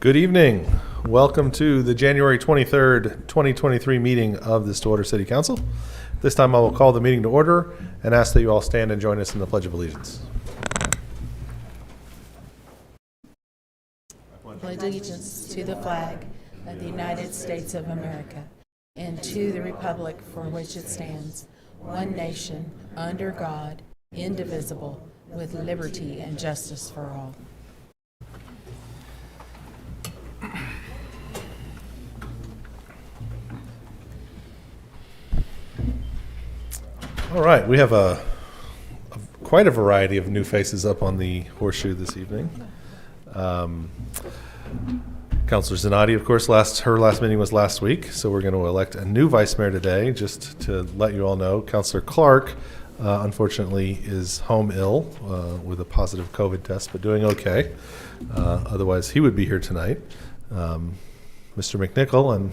Good evening. Welcome to the January 23rd, 2023 meeting of the Stillwater City Council. This time I will call the meeting to order and ask that you all stand and join us in the Pledge of Allegiance. Pledge allegiance to the flag of the United States of America and to the republic for which it stands, one nation, under God, indivisible, with liberty and justice for all. All right, we have quite a variety of new faces up on the horseshoe this evening. Councilor Zanotti, of course, her last meeting was last week, so we're going to elect a new vice mayor today. Just to let you all know, Councilor Clark, unfortunately, is home ill with a positive COVID test, but doing okay. Otherwise, he would be here tonight. Mr. McNichol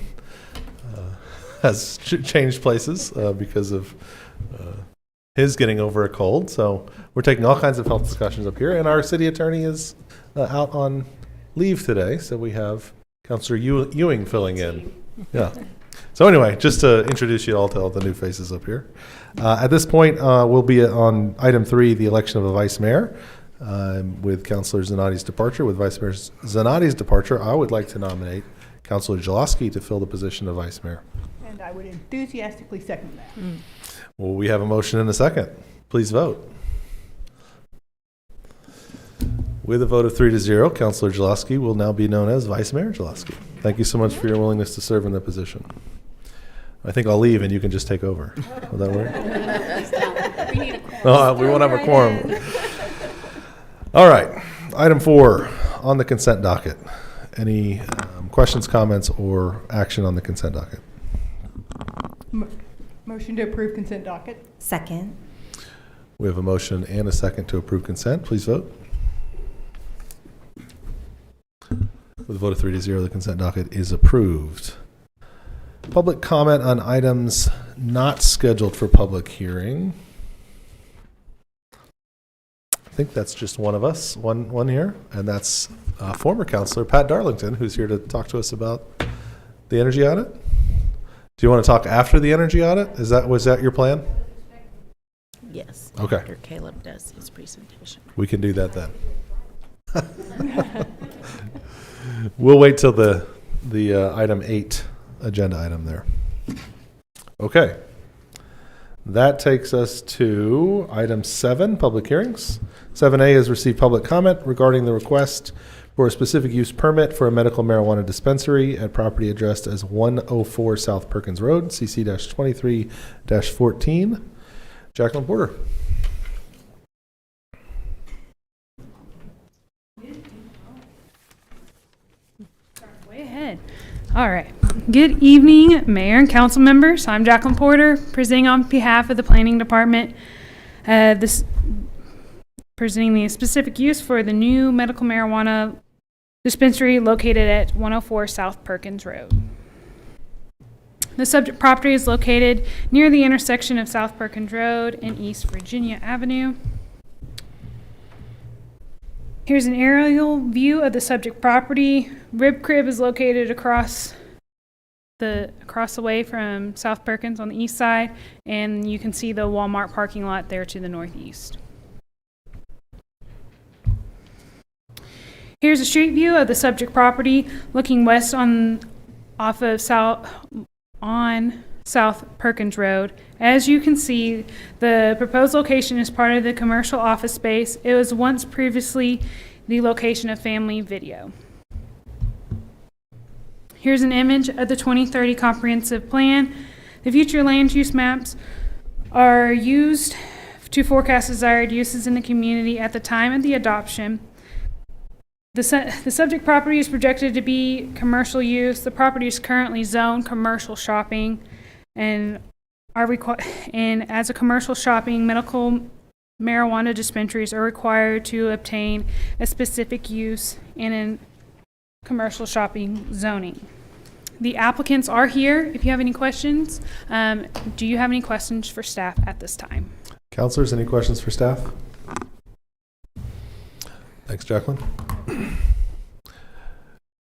has changed places because of his getting over a cold. So we're taking all kinds of health discussions up here, and our city attorney is out on leave today, so we have Councilor Ewing filling in. Yeah. So anyway, just to introduce you all to all the new faces up here. At this point, we'll be on item 3, the election of a vice mayor. With Councilor Zanotti's departure, with Vice Mayor Zanotti's departure, I would like to nominate Councilor Jaloski to fill the position of vice mayor. And I would enthusiastically second that. Well, we have a motion and a second. Please vote. With a vote of 3-0, Councilor Jaloski will now be known as Vice Mayor Jaloski. Thank you so much for your willingness to serve in that position. I think I'll leave and you can just take over. Will that work? No, we won't have a quorum. All right. Item 4 on the consent docket. Any questions, comments, or action on the consent docket? Motion to approve consent docket. Second. We have a motion and a second to approve consent. Please vote. With a vote of 3-0, the consent docket is approved. Public comment on items not scheduled for public hearing. I think that's just one of us, one here, and that's former councilor Pat Darlington, who's here to talk to us about the energy audit. Do you want to talk after the energy audit? Was that your plan? Yes. Okay. After Caleb does his presentation. We can do that then. We'll wait till the item 8 agenda item there. Okay. That takes us to item 7, public hearings. 7A is receive public comment regarding the request for a specific use permit for a medical marijuana dispensary at property addressed as 104 South Perkins Road, CC-23-14. Jacqueline Porter. Way ahead. All right. Good evening, Mayor and Council members. I'm Jacqueline Porter, presenting on behalf of the Planning Department. Presenting the specific use for the new medical marijuana dispensary located at 104 South Perkins Road. The subject property is located near the intersection of South Perkins Road and East Virginia Avenue. Here's an aerial view of the subject property. Rib Crib is located across the way from South Perkins on the east side, and you can see the Walmart parking lot there to the northeast. Here's a street view of the subject property looking west on South Perkins Road. As you can see, the proposed location is part of the commercial office space. It was once previously the location of Family Video. Here's an image of the 2030 comprehensive plan. The future land use maps are used to forecast desired uses in the community at the time of the adoption. The subject property is projected to be commercial use. The property is currently zoned commercial shopping, and as a commercial shopping, medical marijuana dispensaries are required to obtain a specific use in a commercial shopping zoning. The applicants are here. If you have any questions, do you have any questions for staff at this time? Councilors, any questions for staff? Thanks, Jacqueline.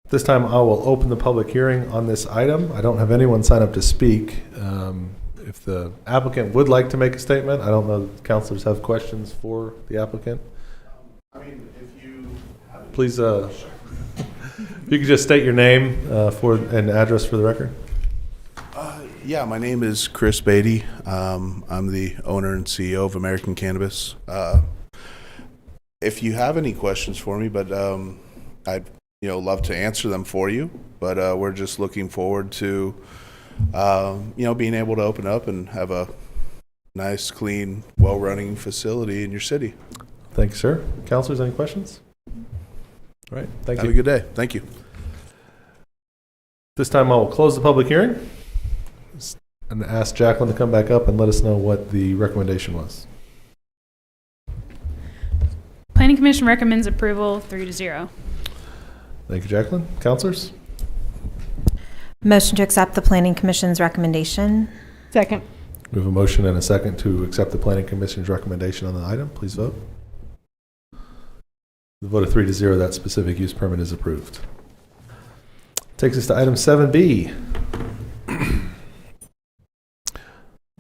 This time I will open the public hearing on this item. I don't have anyone sign up to speak. If the applicant would like to make a statement, I don't know if counselors have questions for the applicant. Please, if you could just state your name and address for the record. Yeah, my name is Chris Beatty. I'm the owner and CEO of American Cannabis. If you have any questions for me, but I'd love to answer them for you. But we're just looking forward to being able to open up and have a nice, clean, well-running facility in your city. Thank you, sir. Counselors, any questions? All right, thank Have you. a good day. Thank you. This time I will close the public hearing and ask Jacqueline to come back up and let us know what the recommendation was. Planning Commission recommends approval 3-0. Thank you, Jacqueline. Counselors? Motion to accept the Planning Commission's recommendation. Second. We have a motion and a second to accept the Planning Commission's recommendation on the item. Please vote. The vote of 3-0, that specific use permit is approved. Takes us to item 7B.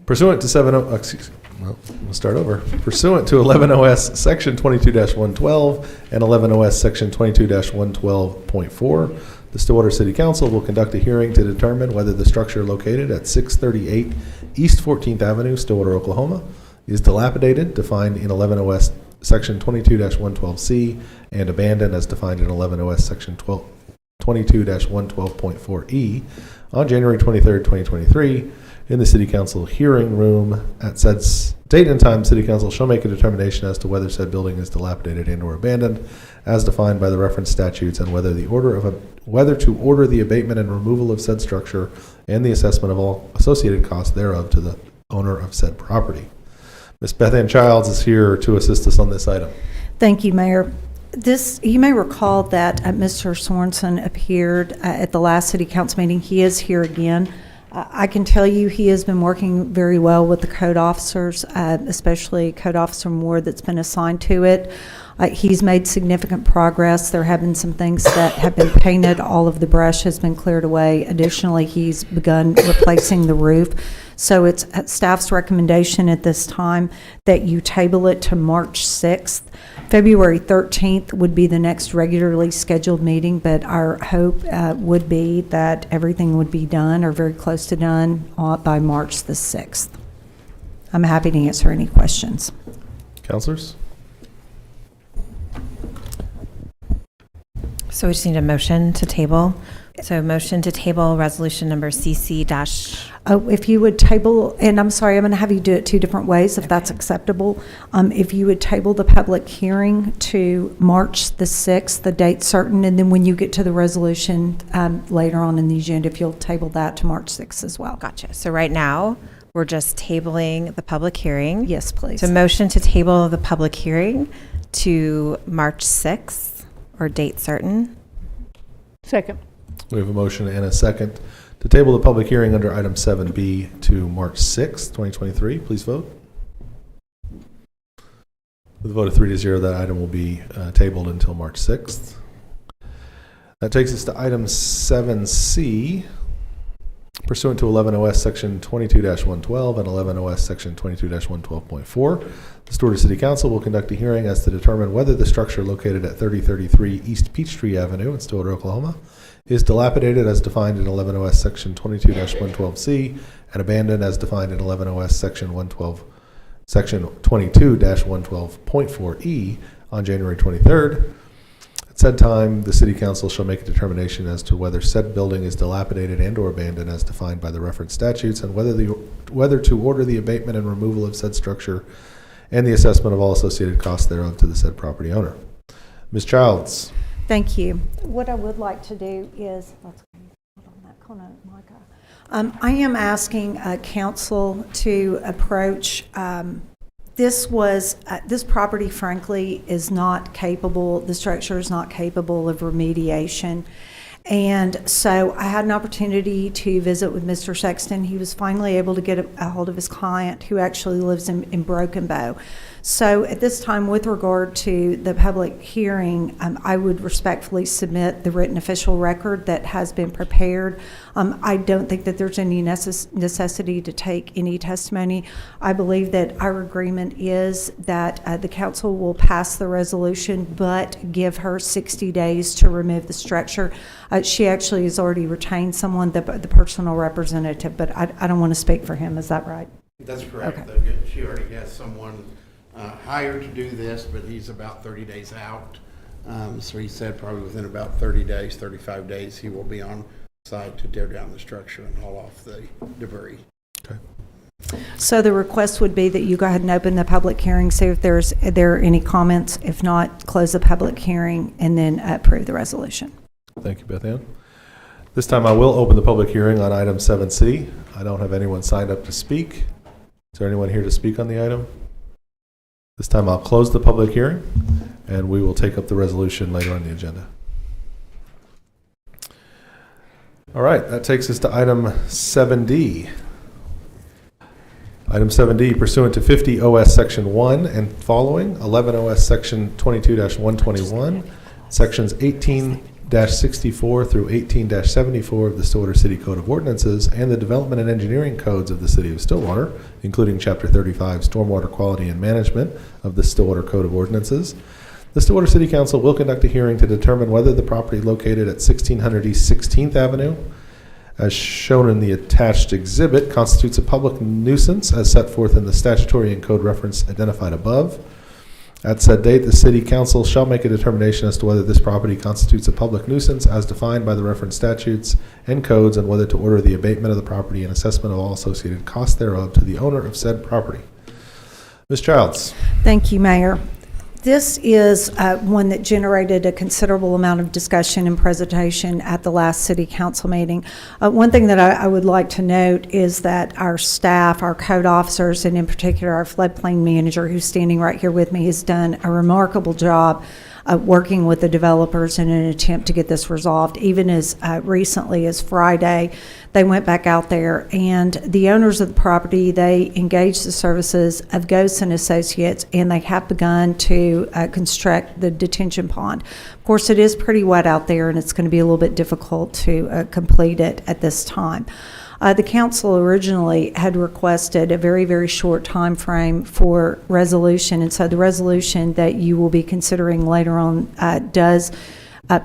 Pursuant to 11 OS Section 22-112 and 11 OS Section 22-112.4, the Stillwater City Council will conduct a hearing to determine whether the structure located at 638 East 14th Avenue, Stillwater, Oklahoma, is dilapidated, defined in 11 OS Section 22-112C, and abandoned as defined in 11 OS Section 22-112.4E on January 23rd, 2023, in the City Council hearing room. At said date and time, City Council shall make a determination as to whether said building is dilapidated and or abandoned, as defined by the reference statutes, and whether to order the abatement and removal of said structure and the assessment of all associated costs thereof to the owner of said property. Ms. Beth Ann Childs is here to assist us on this item. Thank you, Mayor. You may recall that Mr. Sorensen appeared at the last City Council meeting. He is here again. I can tell you he has been working very well with the code officers, especially Code Officer Moore that's been assigned to it. He's made significant progress. There have been some things that have been painted. All of the brush has been cleared away. Additionally, he's begun replacing the roof. So it's staff's recommendation at this time that you table it to March 6th. February 13th would be the next regularly scheduled meeting, but our hope would be that everything would be done or very close to done by March the 6th. I'm happy to answer any questions. Counselors? So we just need a motion to table. So motion to table resolution number CC- Oh, if you would table, and I'm sorry, I'm going to have you do it two different ways, if that's acceptable. If you would table the public hearing to March the 6th, the date certain, and then when you get to the resolution later on in the agenda, if you'll table that to March 6th as well. Gotcha. So right now, we're just tabling the public hearing. Yes, please. So motion to table the public hearing to March 6th or date certain. Second. We have a motion and a second to table the public hearing under item 7B to March 6th, 2023. Please vote. With a vote of 3-0, that item will be tabled until March 6th. That takes us to item 7C. Pursuant to 11 OS Section 22-112 and 11 OS Section 22-112.4, the Stillwater City Council will conduct a hearing as to determine whether the structure located at 3033 East Peachtree Avenue in Stillwater, Oklahoma, is dilapidated as defined in 11 OS Section 22-112C and abandoned as defined in 11 OS Section 22-112.4E on January 23rd. At said time, the City Council shall make a determination as to whether said building is dilapidated and or abandoned as defined by the reference statutes, and whether to order the abatement and removal of said structure and the assessment of all associated costs thereof to the said property owner. Ms. Childs. Thank you. What I would like to do is, let's hold on that corner, Micah. I am asking council to approach. This property, frankly, is not capable. The structure is not capable of remediation. And so I had an opportunity to visit with Mr. Sexton. He was finally able to get a hold of his client who actually lives in Broken Bow. So at this time, with regard to the public hearing, I would respectfully submit the written official record that has been prepared. I don't think that there's any necessity to take any testimony. I believe that our agreement is that the council will pass the resolution, but give her 60 days to remove the structure. She actually has already retained someone, the personal representative, but I don't want to speak for him. Is that right? That's correct. Okay. She already has someone hired to do this, but he's about 30 days out. So he said probably within about 30 days, 35 days, he will be on site to tear down the structure and haul off the debris. Okay. So the request would be that you go ahead and open the public hearing, see if there are any comments. If not, close the public hearing and then approve the resolution. Thank you, Beth Ann. This time I will open the public hearing on item 7C. I don't have anyone signed up to speak. Is there anyone here to speak on the item? This time I'll close the public hearing and we will take up the resolution later on the agenda. All right, that takes us to item 7D. Item 7D, pursuant to 50 OS Section 1 and following, 11 OS Section 22-121, Sections 18-64 through 18-74 of the Stillwater City Code of Ordinances and the Development and Engineering Codes of the City of Stillwater, including Chapter 35, Stormwater Quality and Management of the Stillwater Code of Ordinances. The Stillwater City Council will conduct a hearing to determine whether the property located at 1600 East 16th Avenue, as shown in the attached exhibit, constitutes a public nuisance as set forth in the statutory and code reference identified above. At said date, the City Council shall make a determination as to whether this property constitutes a public nuisance as defined by the reference statutes and codes and whether to order the abatement of the property and assessment of all associated costs thereof to the owner of said property. Ms. Childs. Thank you, Mayor. This is one that generated a considerable amount of discussion and presentation at the last City Council meeting. One thing that I would like to note is that our staff, our code officers, and in particular our floodplain manager, who's standing right here with me, has done a remarkable job working with the developers in an attempt to get this resolved. Even as recently as Friday, they went back out there, and the owners of the property, they engaged the services of Ghosts and Associates, and they have begun to construct the detention pond. Of course, it is pretty wet out there, and it's going to be a little bit difficult to complete it at this time. The council originally had requested a very, very short time frame for resolution, and so the resolution that you will be considering later on does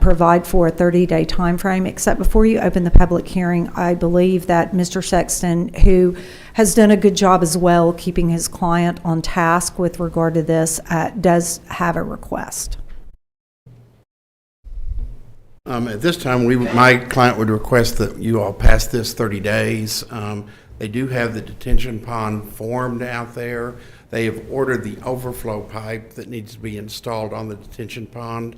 provide for a 30-day time frame. Except before you open the public hearing, I believe that Mr. Sexton, who has done a good job as well keeping his client on task with regard to this, does have a request. At this time, my client would request that you all pass this 30 days. They do have the detention pond formed out there. They have ordered the overflow pipe that needs to be installed on the detention pond.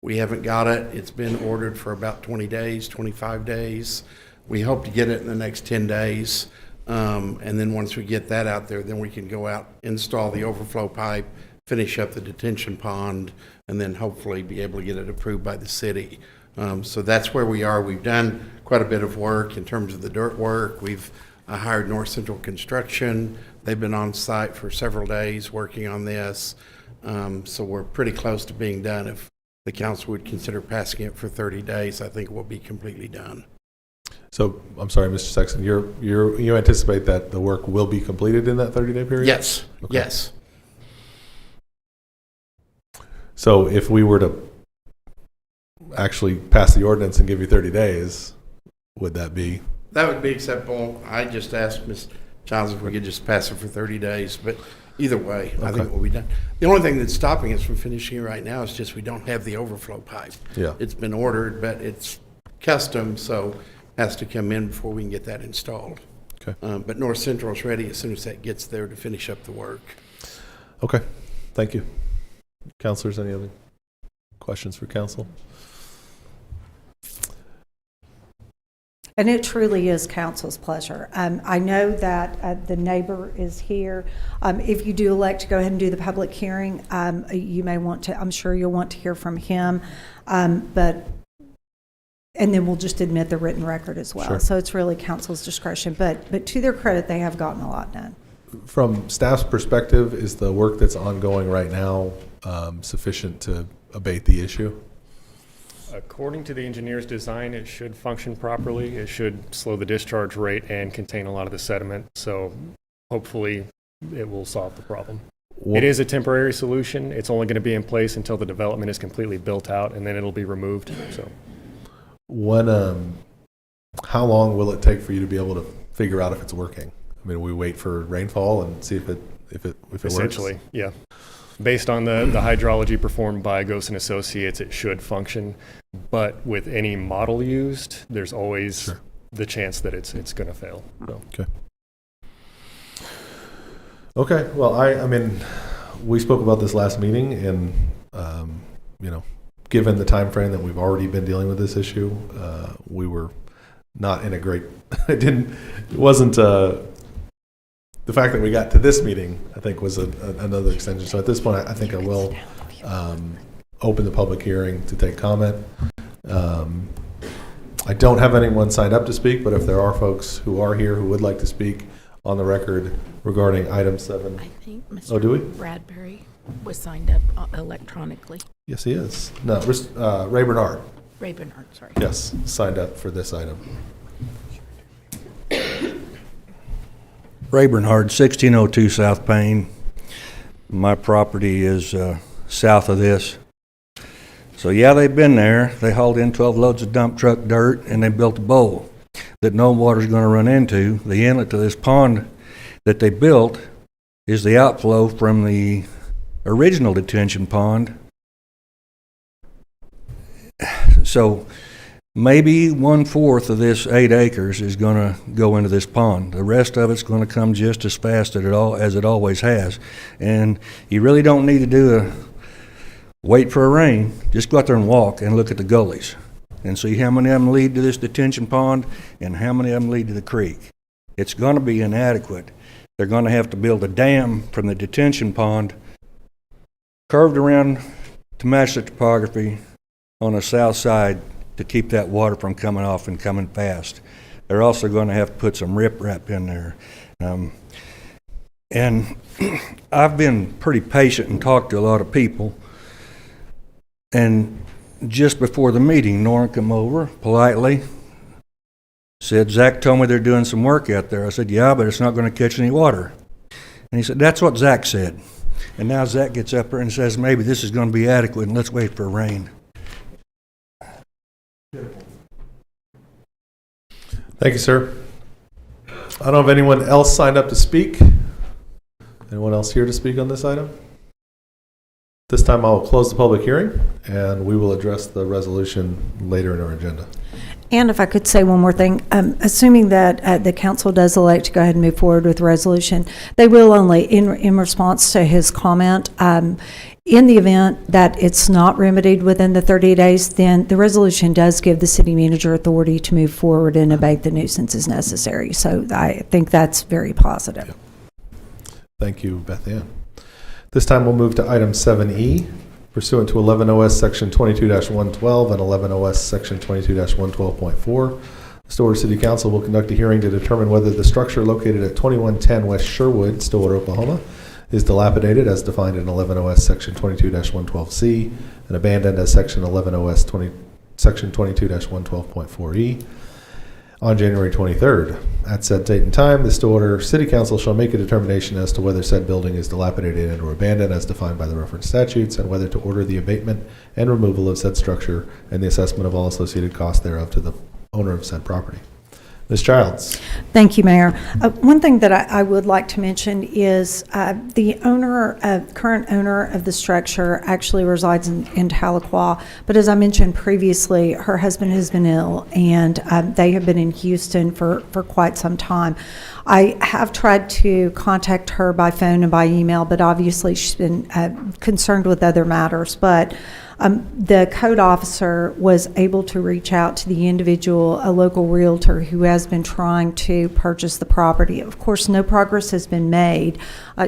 We haven't got it. It's been ordered for about 20 days, 25 days. We hope to get it in the next 10 days. And then once we get that out there, then we can go out, install the overflow pipe, finish up the detention pond, and then hopefully be able to get it approved by the city. So that's where we are. We've done quite a bit of work in terms of the dirt work. We've hired North Central Construction. They've been on site for several days working on this. So we're pretty close to being done. If the council would consider passing it for 30 days, I think it will be completely done. So, I'm sorry, Mr. Sexton, you anticipate that the work will be completed in that 30-day period? Yes, Okay. yes. So if we were to actually pass the ordinance and give you 30 days, would that be? That would be acceptable. I just asked Ms. Childs if we could just pass it for 30 days, but either way, I think Okay. it will be done. The only thing that's stopping us from finishing it right now is just we don't have the overflow pipe. Yeah. It's been ordered, but it's custom, so it has to come in before we can get that installed. Okay. But North Central is ready as soon as that gets there to finish up the work. Okay, thank you. Councilors, any other questions for council? And it truly is council's pleasure. I know that the neighbor is here. If you do elect to go ahead and do the public hearing, you may want to, I'm sure you'll want to hear from him. And then we'll just admit the written record as well. Sure. So it's really council's discretion. But to their credit, they have gotten a lot done. from staff's perspective, is the work that's ongoing right now sufficient to abate the issue? According to the engineer's design, it should function properly. It should slow the discharge rate and contain a lot of the sediment. So hopefully it will solve the problem. It is a temporary solution. It's only going to be in place until the development is completely built out, and then it'll be removed. So When, how long will it take for you to be able to figure out if it's working? I mean, we wait for rainfall and see if it works? essentially, yeah. Based on the hydrology performed by Ghost & Associates, it should function. But with any model used, there's always the chance that it's going to fail. So. Okay, well, I mean, we spoke about this last meeting, and, given the time frame that we've already been dealing with this issue, we were not in a great, it wasn't, the fact that we got to this meeting, I think, was another extension. So at this point, I think I will open the public hearing to take comment. I don't have anyone signed up to speak, but if there are folks who are here who would like to speak on the record regarding item 7. I think Mr. Oh, do we? Bradbury was signed up electronically. Yes, he is. No, Ray Bernard. Ray Bernard, sorry. Yes, signed up for this item. Ray Bernard, 1602 South Payne. My property is south of this. So yeah, they've been there. They hauled in 12 loads of dump truck dirt, and they built a bowl that no water's going to run into. The inlet to this pond that they built is the outflow from the original detention pond. So maybe 1/4 of this 8 acres is going to go into this pond. The rest of it's going to come just as fast as it always has. And you really don't need to wait for a rain. Just go out there and walk and look at the gullies and see how many of them lead to this detention pond and how many of them lead to the creek. It's going to be inadequate. They're going to have to build a dam from the detention pond curved around to match the topography on the south side to keep that water from coming off and coming fast. They're also going to have to put some riprap in there. And I've been pretty patient and talked to a lot of people. And just before the meeting, Nora came over politely, said, Zach told me they're doing some work out there. I said, yeah, but it's not going to catch any water. And he said, that's what Zach said. And now Zach gets up there and says, maybe this is going to be adequate and let's wait for rain. Thank you, sir. I don't have anyone else signed up to speak. Anyone else here to speak on this item? This time I'll close the public hearing, and we will address the resolution later in our agenda. And if I could say one more thing, assuming that the council does elect to go ahead and move forward with the resolution, they will only, in response to his comment, in the event that it's not remedied within the 30 days, then the resolution does give the city manager authority to move forward and abate the nuisance as necessary. So I think that's very positive. Yep. Thank you, Beth Ann. This time we'll move to item 7E. Pursuant to 11 OS Section 22-112 and 11 OS Section 22-112.4, the Stillwater City Council will conduct a hearing to determine whether the structure located at 2110 West Sherwood, Stillwater, Oklahoma, is dilapidated as defined in 11 OS Section 22-112C and abandoned as Section 11 OS Section 22-112.4E. On January 23rd, at said date and time, the Stillwater City Council shall make a determination as to whether said building is dilapidated and or abandoned as defined by the referenced statutes, and whether to order the abatement and removal of said structure and the assessment of all associated costs thereof to the owner of said property. Ms. Childs. Thank you, Mayor. One thing that I would like to mention is the current owner of the structure actually resides in Tahlequah, but as I mentioned previously, her husband has been ill, and they have been in Houston for quite some time. I have tried to contact her by phone and by email, but obviously she's been concerned with other matters. But the code officer was able to reach out to the individual, a local realtor who has been trying to purchase the property. Of course, no progress has been made.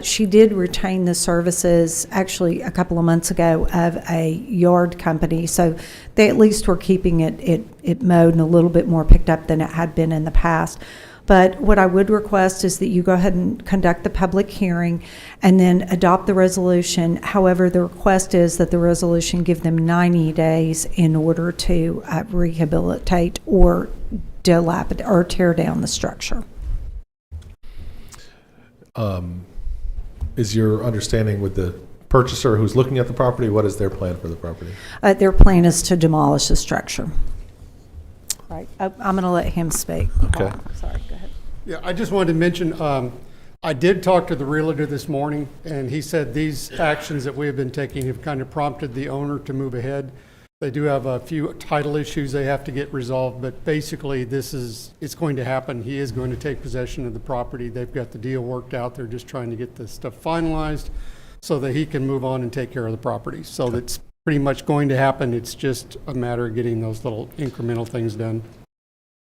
She did retain the services actually a couple of months ago of a yard company, so they at least were keeping it mowed and a little bit more picked up than it had been in the past. But what I would request is that you go ahead and conduct the public hearing and then adopt the resolution. However, the request is that the resolution give them 90 days in order to rehabilitate or dilapidate or tear down the structure. Is your understanding with the purchaser who's looking at the property, what is their plan for the property? Their plan is to demolish the structure. Right. I'm going to let him speak. Okay. Sorry, go ahead. Yeah, I just wanted to mention, I did talk to the realtor this morning, and he said these actions that we have been taking have kind of prompted the owner to move ahead. They do have a few title issues they have to get resolved, but basically it's going to happen. He is going to take possession of the property. They've got the deal worked out. They're just trying to get the stuff finalized so that he can move on and take care of the property. So that's pretty much going to happen. It's just a matter of getting those little incremental things done.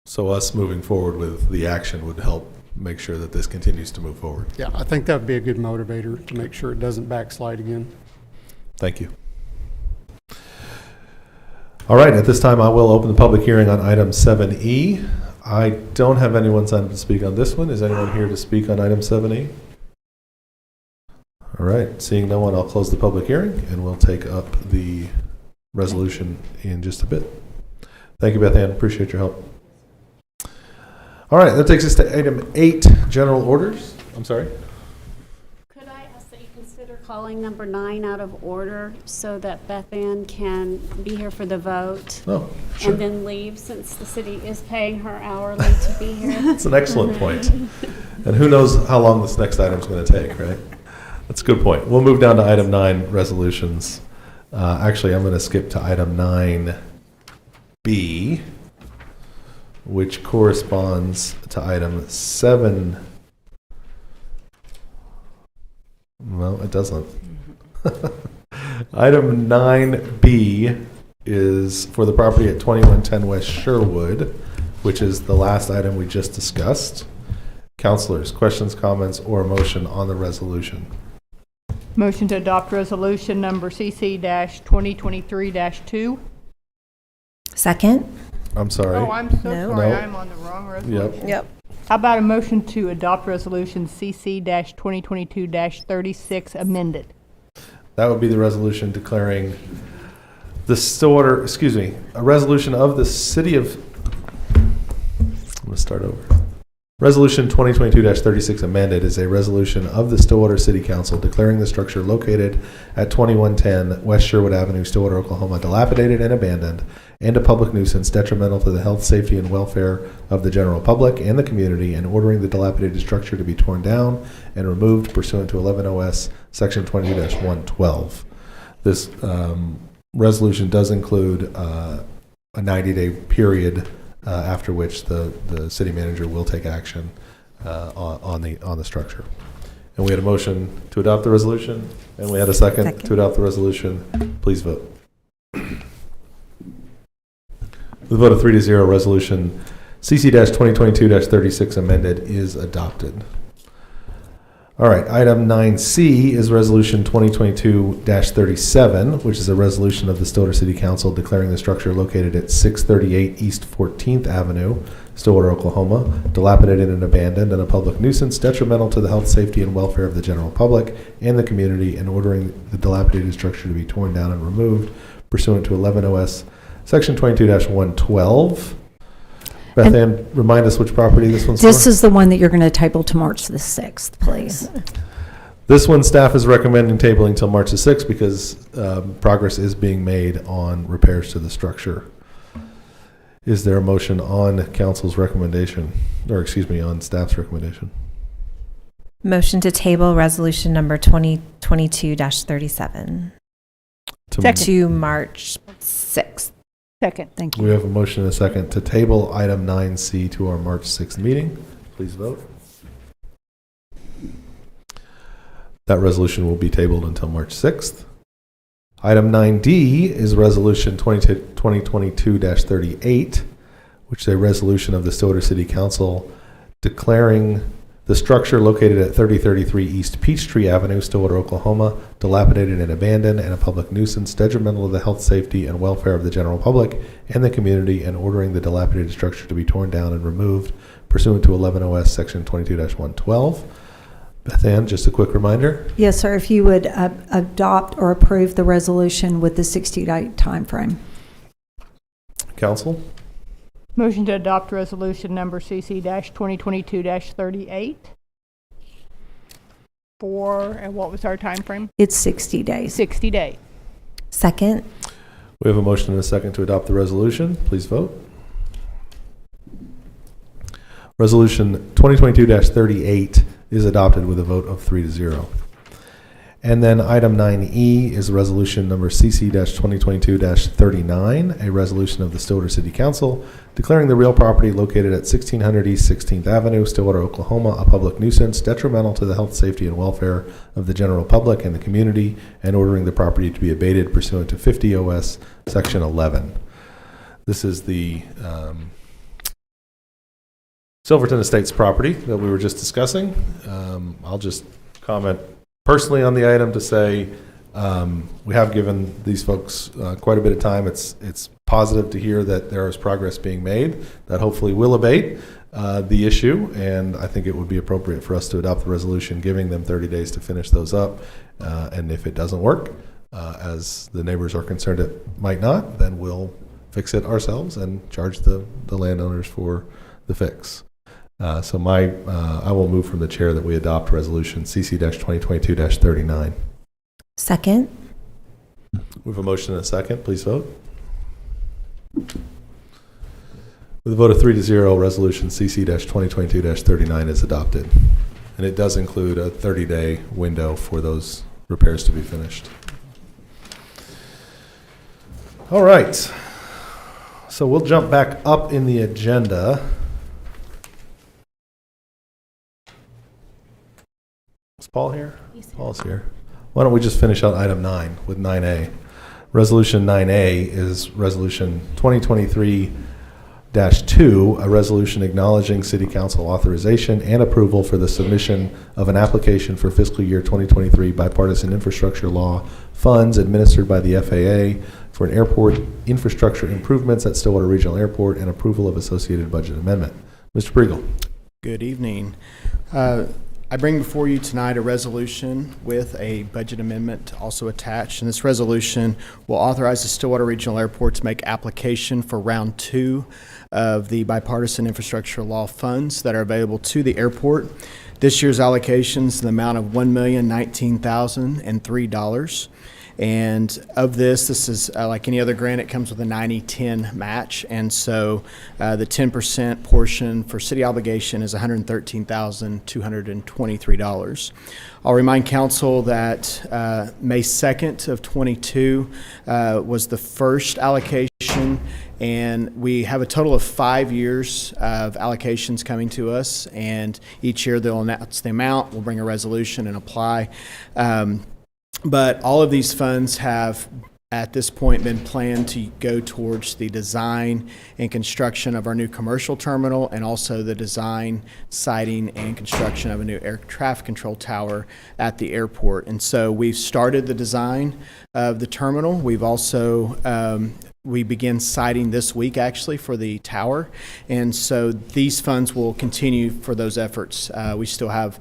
So us moving forward with the action would help make sure that this continues to move forward. Yeah, I think that would be a good motivator to make sure it doesn't backslide again. Thank you. All right, at this time, I will open the public hearing on item 7E. I don't have anyone signed up to speak on this one. Is anyone here to speak on item 7E? All right, seeing no one, I'll close the public hearing and we'll take up the resolution in just a bit. Thank you, Beth Ann. Appreciate your help. All right, that takes us to item 8, general orders. I'm sorry. Could I ask that you consider calling number 9 out of order so that Beth Ann can be here for the vote Oh, sure. and then leave since the city is paying her hourly to be here? That's an excellent point. And who knows how long this next item is going to take, right? That's a good point. We'll move down to item 9, resolutions. Actually, I'm going to skip to item 9B, which corresponds to item 7. Well, it doesn't. Item 9B is for the property at 2110 West Sherwood, which is the last item we just discussed. Counselors, questions, comments, or a motion on the resolution? Motion to adopt resolution number CC-2023-2. Second? I'm sorry. Oh, I'm so No. sorry. No. I'm on the wrong resolution. Yep. How about a motion to adopt resolution CC-2022-36 amended? That would be the resolution declaring the Stillwater, a resolution of the city of, I'm going to start over. Resolution 2022-36 amended is a resolution of the Stillwater City Council declaring the structure located at 2110 West Sherwood Avenue, Stillwater, Oklahoma, dilapidated and abandoned, and a public nuisance detrimental to the health, safety, and welfare of the general public and the community, and ordering the dilapidated structure to be torn down and removed pursuant to 11 OS Section 22-112. This resolution does include a 90-day period after which the city manager will take action on the structure. And we had a motion to adopt the resolution, and we had a second to adopt the resolution. Please vote. With a vote of 3-0, resolution CC-2022-36 amended is adopted. All right, item 9C is resolution 2022-37, which is a resolution of the Stillwater City Council declaring the structure located at 638 East 14th Avenue, Stillwater, Oklahoma, dilapidated and abandoned and a public nuisance detrimental to the health, safety, and welfare of the general public and the community, and ordering the dilapidated structure to be torn down and removed pursuant to 11 OS Section 22-112. Beth Ann, remind us which property this one's for? This is the one that you're going to table to March the 6th, please. This one, staff is recommending tabling till March the 6th because progress is being made on repairs to the structure. Is there a motion on council's recommendation, or on staff's recommendation? Motion to table resolution number 2022-37 to March 6th. Second. Thank We you. have a motion and a second to table item 9C to our March 6th meeting. Please vote. That resolution will be tabled until March 6th. Item 9D is resolution 2022-38, which is a resolution of the Stillwater City Council declaring The structure located at 3033 East Peachtree Avenue, Stillwater, Oklahoma, dilapidated and abandoned and a public nuisance detrimental to the health, safety, and welfare of the general public and the community, and ordering the dilapidated structure to be torn down and removed pursuant to 11 OS Section 22-112. Beth Ann, just a quick reminder. Yes, sir, if you would adopt or approve the resolution with the 60-day timeframe. Council? Motion to adopt resolution number CC-2022-38 for, and what was our time frame? It's 60 days. 60 days. Second. We have a motion and a second to adopt the resolution. Please vote. Resolution 2022-38 is adopted with a vote of 3-0. And then item 9E is resolution number CC-2022-39, a resolution of the Stillwater City Council declaring the real property located at 1600 East 16th Avenue, Stillwater, Oklahoma, a public nuisance detrimental to the health, safety, and welfare of the general public and the community, and ordering the property to be abated pursuant to 50 OS Section 11. This is the Silverton Estates property that we were just discussing. I'll just comment personally on the item to say we have given these folks quite a bit of time. It's positive to hear that there is progress being made that hopefully will abate the issue, and I think it would be appropriate for us to adopt the resolution giving them 30 days to finish those up. And if it doesn't work, as the neighbors are concerned it might not, then we'll fix it ourselves and charge the landowners for the fix. So I will move from the chair that we adopt resolution CC-2022-39. Second. We have a motion and a second. Please vote. With a vote of 3-0, resolution CC-2022-39 is adopted. And it does include a 30-day window for those repairs to be finished. All right. So we'll jump back up in the agenda. Is Paul here? Paul's here. Why don't we just finish out item 9 with 9A. Resolution 9A is resolution 2023-2, a resolution acknowledging City Council authorization and approval for the submission of an application for fiscal year 2023 bipartisan infrastructure law funds administered by the FAA for an airport infrastructure improvements at Stillwater Regional Airport and approval of associated budget amendment. Mr. Priegel. Good evening. I bring before you tonight a resolution with a budget amendment also attached, and this resolution will authorize the Stillwater Regional Airport to make application for round 2 of the bipartisan infrastructure law funds that are available to the airport. This year's allocations, the amount of $1,019,003. And of this is like any other grant, it comes with a 90-10 match. And so the 10% portion for city obligation is $113,223. I'll remind council that May 2nd of 22 was the first allocation, and we have a total of 5 years of allocations coming to us, and each year they'll announce the amount, we'll bring a resolution and apply. But all of these funds have, at this point, been planned to go towards the design and construction of our new commercial terminal, and also the design, siting, and construction of a new air traffic control tower at the airport. And so we've started the design of the terminal. We've also we begin siting this week, actually, for the tower. And so these funds will continue for those efforts. We still have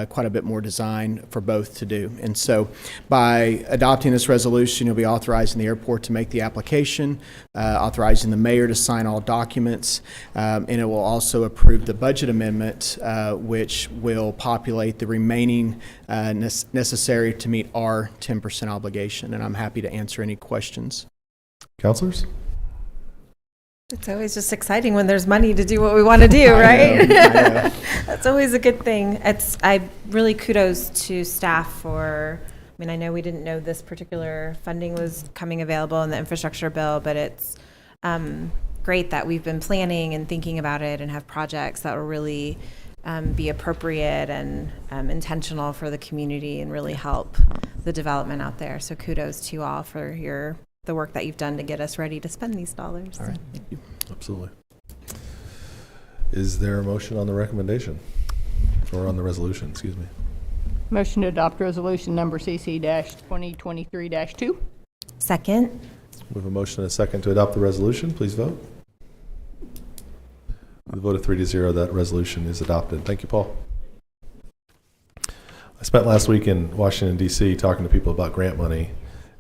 quite a bit more design for both to do. And so by adopting this resolution, you'll be authorizing the airport to make the application, authorizing the mayor to sign all documents, and it will also approve the budget amendment, which will populate the remaining necessary to meet our 10% obligation. And I'm happy to answer any questions. Councilors? It's always just exciting when there's money to do what we want to do, right? I know. That's always a good thing. I really kudos to staff for, I mean, I know we didn't know this particular funding was coming available in the infrastructure bill, but it's great that we've been planning and thinking about it and have projects that will really be appropriate and intentional for the community and really help the development out there. So kudos to you all for the work that you've done to get us ready to spend these dollars. All right, thank you. Absolutely. Is there a motion on the recommendation? or on the resolution, excuse me. Motion to adopt resolution number CC-2023-2. Second. We have a motion and a second to adopt the resolution. Please vote. With a vote of 3-0, that resolution is adopted. Thank you, Paul. I spent last week in Washington, D.C. talking to people about grant money,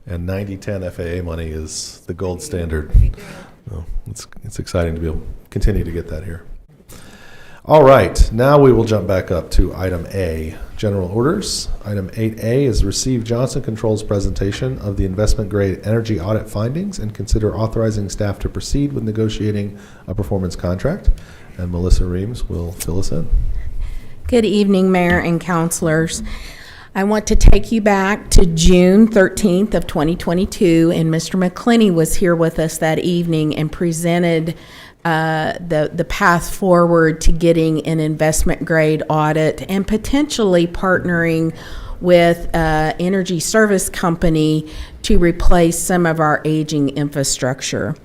and 90-10 FAA money is the gold standard. So it's exciting to be able to continue to get that here. All right, now we will jump back up to item A, general orders. Item 8A is receive Johnson Controls presentation of the investment grade energy audit findings and consider authorizing staff to proceed with negotiating a performance contract. And Melissa Reams will fill us in. Good evening, Mayor and councilors. I want to take you back to June 13th of 2022, and Mr. McClenny was here with us that evening and presented the path forward to getting an investment grade audit and potentially partnering with an energy service company to replace some of our aging infrastructure.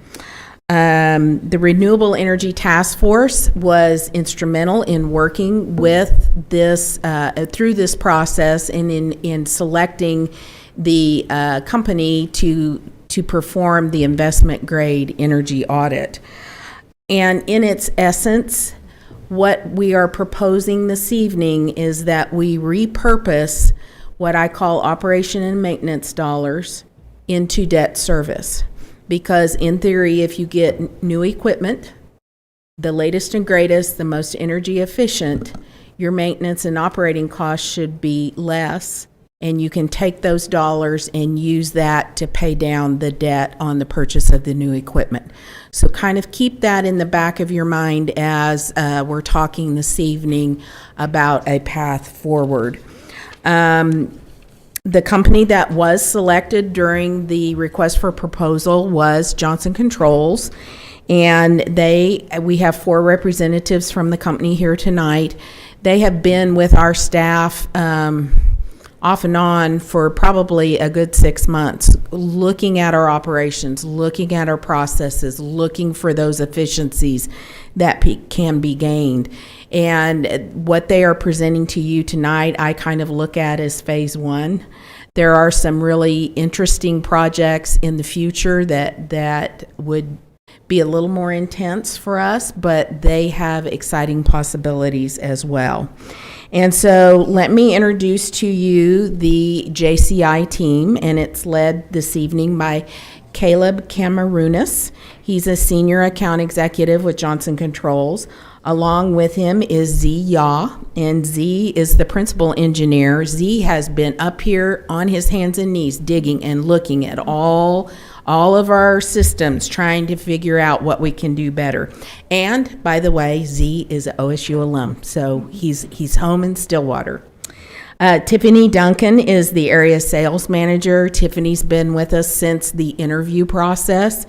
The Renewable Energy Task Force was instrumental in working with this through this process and in selecting the company to perform the investment grade energy audit. And in its essence, what we are proposing this evening is that we repurpose what I call operation and maintenance dollars into debt service. Because in theory, if you get new equipment, the latest and greatest, the most energy efficient, your maintenance and operating costs should be less, and you can take those dollars and use that to pay down the debt on the purchase of the new equipment. So kind of keep that in the back of your mind as we're talking this evening about a path forward. The company that was selected during the request for proposal was Johnson Controls, and we have 4 representatives from the company here tonight. They have been with our staff off and on for probably a good 6 months, looking at our operations, looking at our processes, looking for those efficiencies that can be gained. And what they are presenting to you tonight, I kind of look at as phase 1. There are some really interesting projects in the future that would be a little more intense for us, but they have exciting possibilities as well. And so let me introduce to you the JCI team, and it's led this evening by Caleb Camarunas. He's a senior account executive with Johnson Controls. Along with him is Z Yaw, and Z is the principal engineer. Z has been up here on his hands and knees digging and looking at all of our systems, trying to figure out what we can do better. And by the way, Z is an OSU alum, so he's home in Stillwater. Tiffany Duncan is the area sales manager. Tiffany's been with us since the interview process.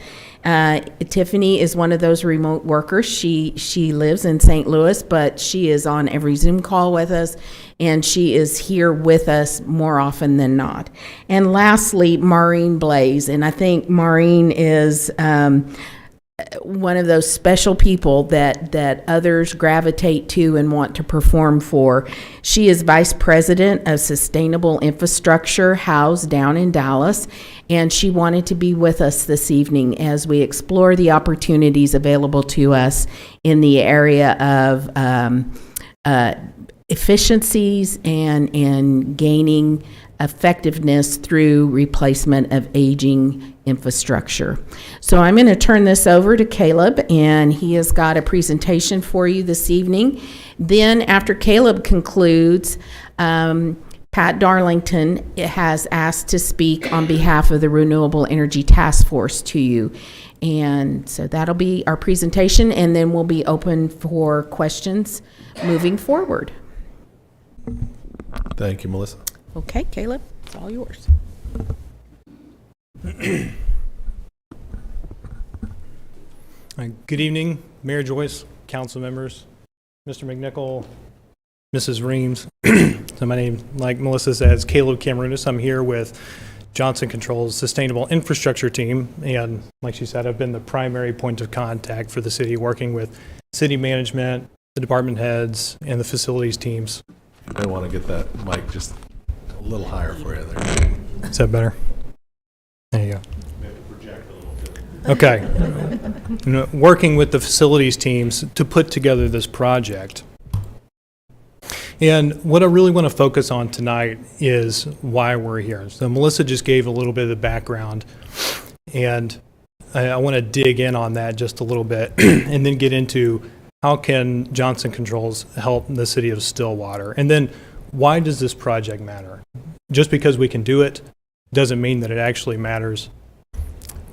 Tiffany is one of those remote workers. She lives in St. Louis, but she is on every Zoom call with us, and she is here with us more often than not. And lastly, Maureen Blaze, and I think Maureen is one of those special people that others gravitate to and want to perform for. She is Vice President of Sustainable Infrastructure, housed down in Dallas, and she wanted to be with us this evening as we explore the opportunities available to us in the area of efficiencies and gaining effectiveness through replacement of aging infrastructure. So I'm going to turn this over to Caleb, and he has got a presentation for you this evening. Then after Caleb concludes, Pat Darlington has asked to speak on behalf of the Renewable Energy Task Force to you. And so that'll be our presentation, and then we'll be open for questions moving forward. Thank you, Melissa. Okay, Caleb, it's all yours. Good evening, Mayor Joyce, council members, Mr. McNichol, Mrs. Reams. So my name, like Melissa says, Caleb Camarunas. I'm here with Johnson Controls Sustainable Infrastructure Team, and like she said, I've been the primary point of contact for the city, working with city management, the department heads, and the facilities teams. You may want to get that mic just a little higher for you there. Is that better? There you go. Maybe project a little bit. Okay. You know, working with the facilities teams to put together this project. And what I really want to focus on tonight is why we're here. So Melissa just gave a little bit of the background, and I want to dig in on that just a little bit and then get into how can Johnson Controls help the city of Stillwater? And then why does this project matter? Just because we can do it doesn't mean that it actually matters.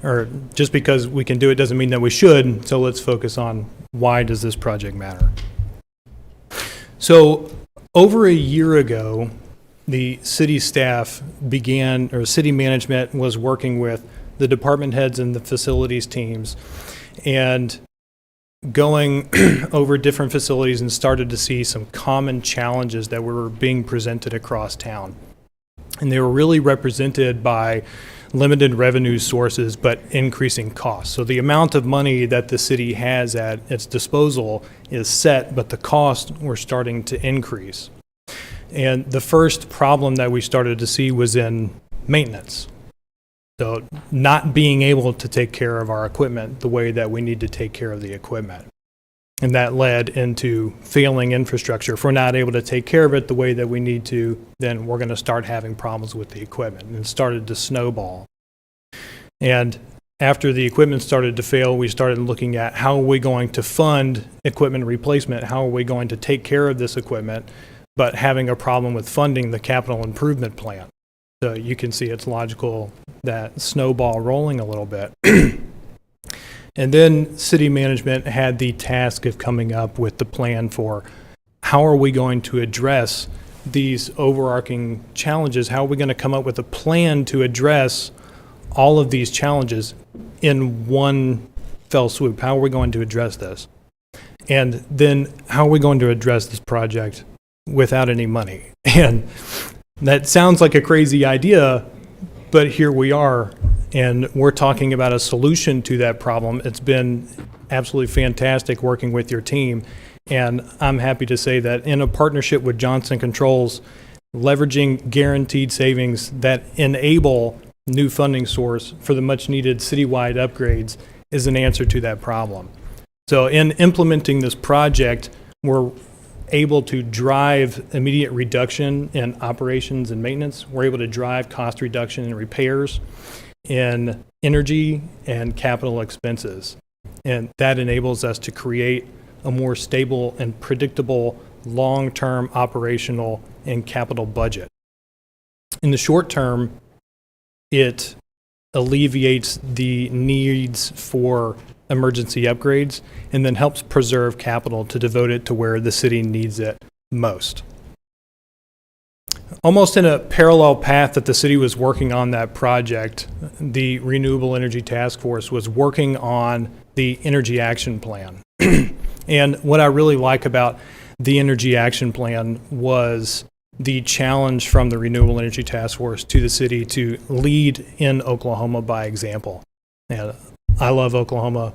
Or just because we can do it doesn't mean that we should. So let's focus on why does this project matter? So over a year ago, the city staff began, or city management was working with the department heads and the facilities teams and going over different facilities and started to see some common challenges that were being presented across town. And they were really represented by limited revenue sources but increasing costs. So the amount of money that the city has at its disposal is set, but the costs were starting to increase. And the first problem that we started to see was in maintenance. So not being able to take care of our equipment the way that we need to take care of the equipment. And that led into failing infrastructure. If we're not able to take care of it the way that we need to, then we're going to start having problems with the equipment. And it started to snowball. And after the equipment started to fail, we started looking at how are we going to fund equipment replacement? How are we going to take care of this equipment? But having a problem with funding the capital improvement plan. So you can see it's logical that snowball rolling a little bit. And then city management had the task of coming up with the plan for how are we going to address these overarching challenges? How are we going to come up with a plan to address all of these challenges in one fell swoop? How are we going to address this? And then how are we going to address this project without any money? And that sounds like a crazy idea, but here we are, and we're talking about a solution to that problem. It's been absolutely fantastic working with your team, and I'm happy to say that in a partnership with Johnson Controls, leveraging guaranteed savings that enable new funding source for the much-needed citywide upgrades is an answer to that problem. So in implementing this project, we're able to drive immediate reduction in operations and maintenance. We're able to drive cost reduction in repairs, in energy and capital expenses. And that enables us to create a more stable and predictable long-term operational and capital budget. In the short term, it alleviates the needs for emergency upgrades and then helps preserve capital to devote it to where the city needs it most. Almost in a parallel path that the city was working on that project, the Renewable Energy Task Force was working on the Energy Action Plan. And what I really like about the Energy Action Plan was the challenge from the Renewable Energy Task Force to the city to lead in Oklahoma by example. And I love Oklahoma,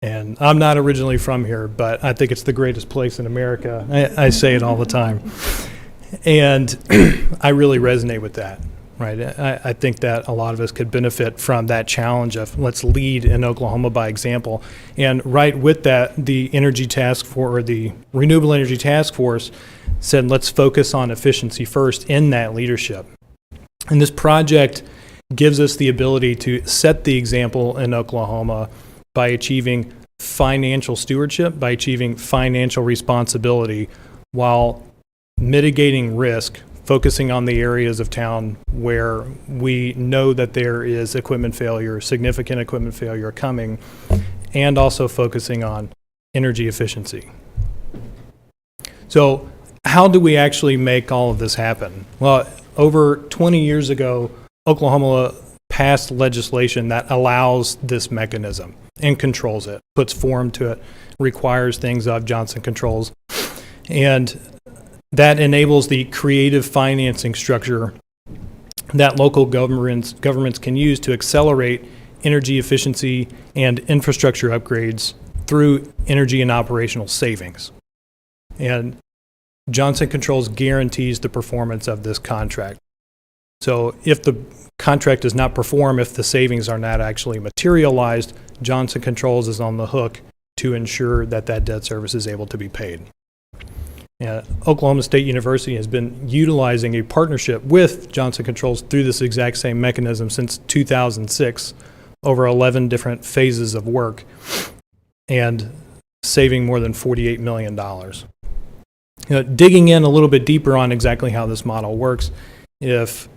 and I'm not originally from here, but I think it's the greatest place in America. I say it all the time. And I really resonate with that, right? I think that a lot of us could benefit from that challenge of let's lead in Oklahoma by example. And right with that, the Energy Task Force, or the Renewable Energy Task Force, said let's focus on efficiency first in that leadership. And this project gives us the ability to set the example in Oklahoma by achieving financial stewardship, by achieving financial responsibility, while mitigating risk, focusing on the areas of town where we know that there is equipment failure, significant equipment failure coming, and also focusing on energy efficiency. So how do we actually make all of this happen? Well, over 20 years ago, Oklahoma passed legislation that allows this mechanism and controls it, puts form to it, requires things of Johnson Controls, and that enables the creative financing structure that local governments can use to accelerate energy efficiency and infrastructure upgrades through energy and operational savings. And Johnson Controls guarantees the performance of this contract. So if the contract does not perform, if the savings are not actually materialized, Johnson Controls is on the hook to ensure that that debt service is able to be paid. Oklahoma State University has been utilizing a partnership with Johnson Controls through this exact same mechanism since 2006, over 11 different phases of work, and saving more than $48 million. Digging in a little bit deeper on exactly how this model works, if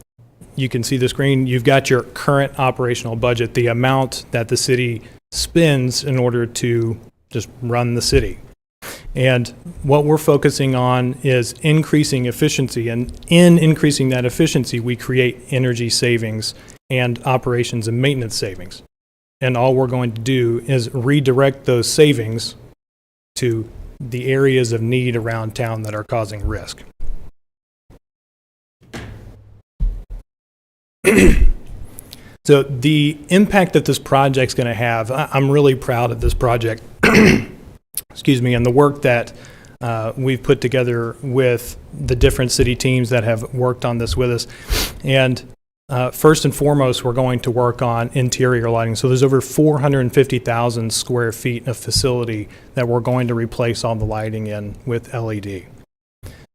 you can see the screen, you've got your current operational budget, the amount that the city spends in order to just run the city. And what we're focusing on is increasing efficiency. And in increasing that efficiency, we create energy savings and operations and maintenance savings. And all we're going to do is redirect those savings to the areas of need around town that are causing risk. So the impact that this project's going to have, I'm really proud of this project. Excuse me, and the work that we've put together with the different city teams that have worked on this with us. And first and foremost, we're going to work on interior lighting. So there's over 450,000 square feet of facility that we're going to replace all the lighting in with LED.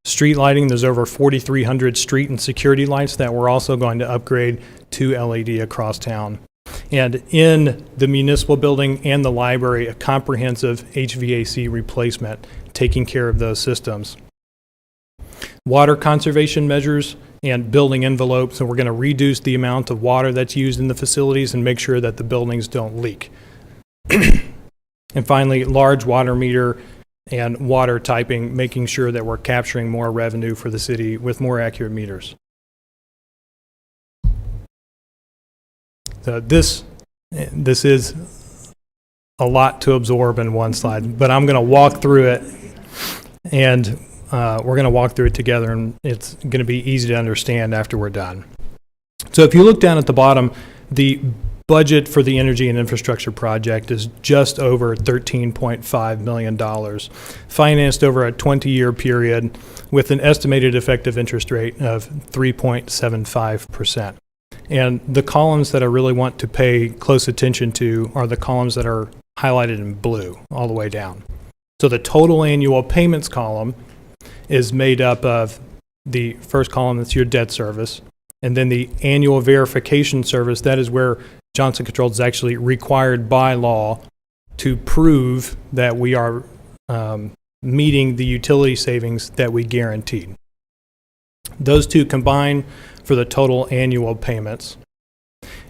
Street lighting, there's over 4,300 street and security lights that we're also going to upgrade to LED across town. And in the municipal building and the library, a comprehensive HVAC replacement, taking care of those systems. Water conservation measures and building envelopes, so we're going to reduce the amount of water that's used in the facilities and make sure that the buildings don't leak. And finally, large water meter and water typing, making sure that we're capturing more revenue for the city with more accurate meters. So this is a lot to absorb in one slide, but I'm going to walk through it, and we're going to walk through it together, and it's going to be easy to understand after we're done. So if you look down at the bottom, the budget for the energy and infrastructure project is just over $13.5 million, financed over a 20-year period with an estimated effective interest rate of 3.75%. And the columns that I really want to pay close attention to are the columns that are highlighted in blue all the way down. So the total annual payments column is made up of the first column, that's your debt service, and then the annual verification service, that is where Johnson Controls is actually required by law to prove that we are meeting the utility savings that we guaranteed. Those two combine for the total annual payments.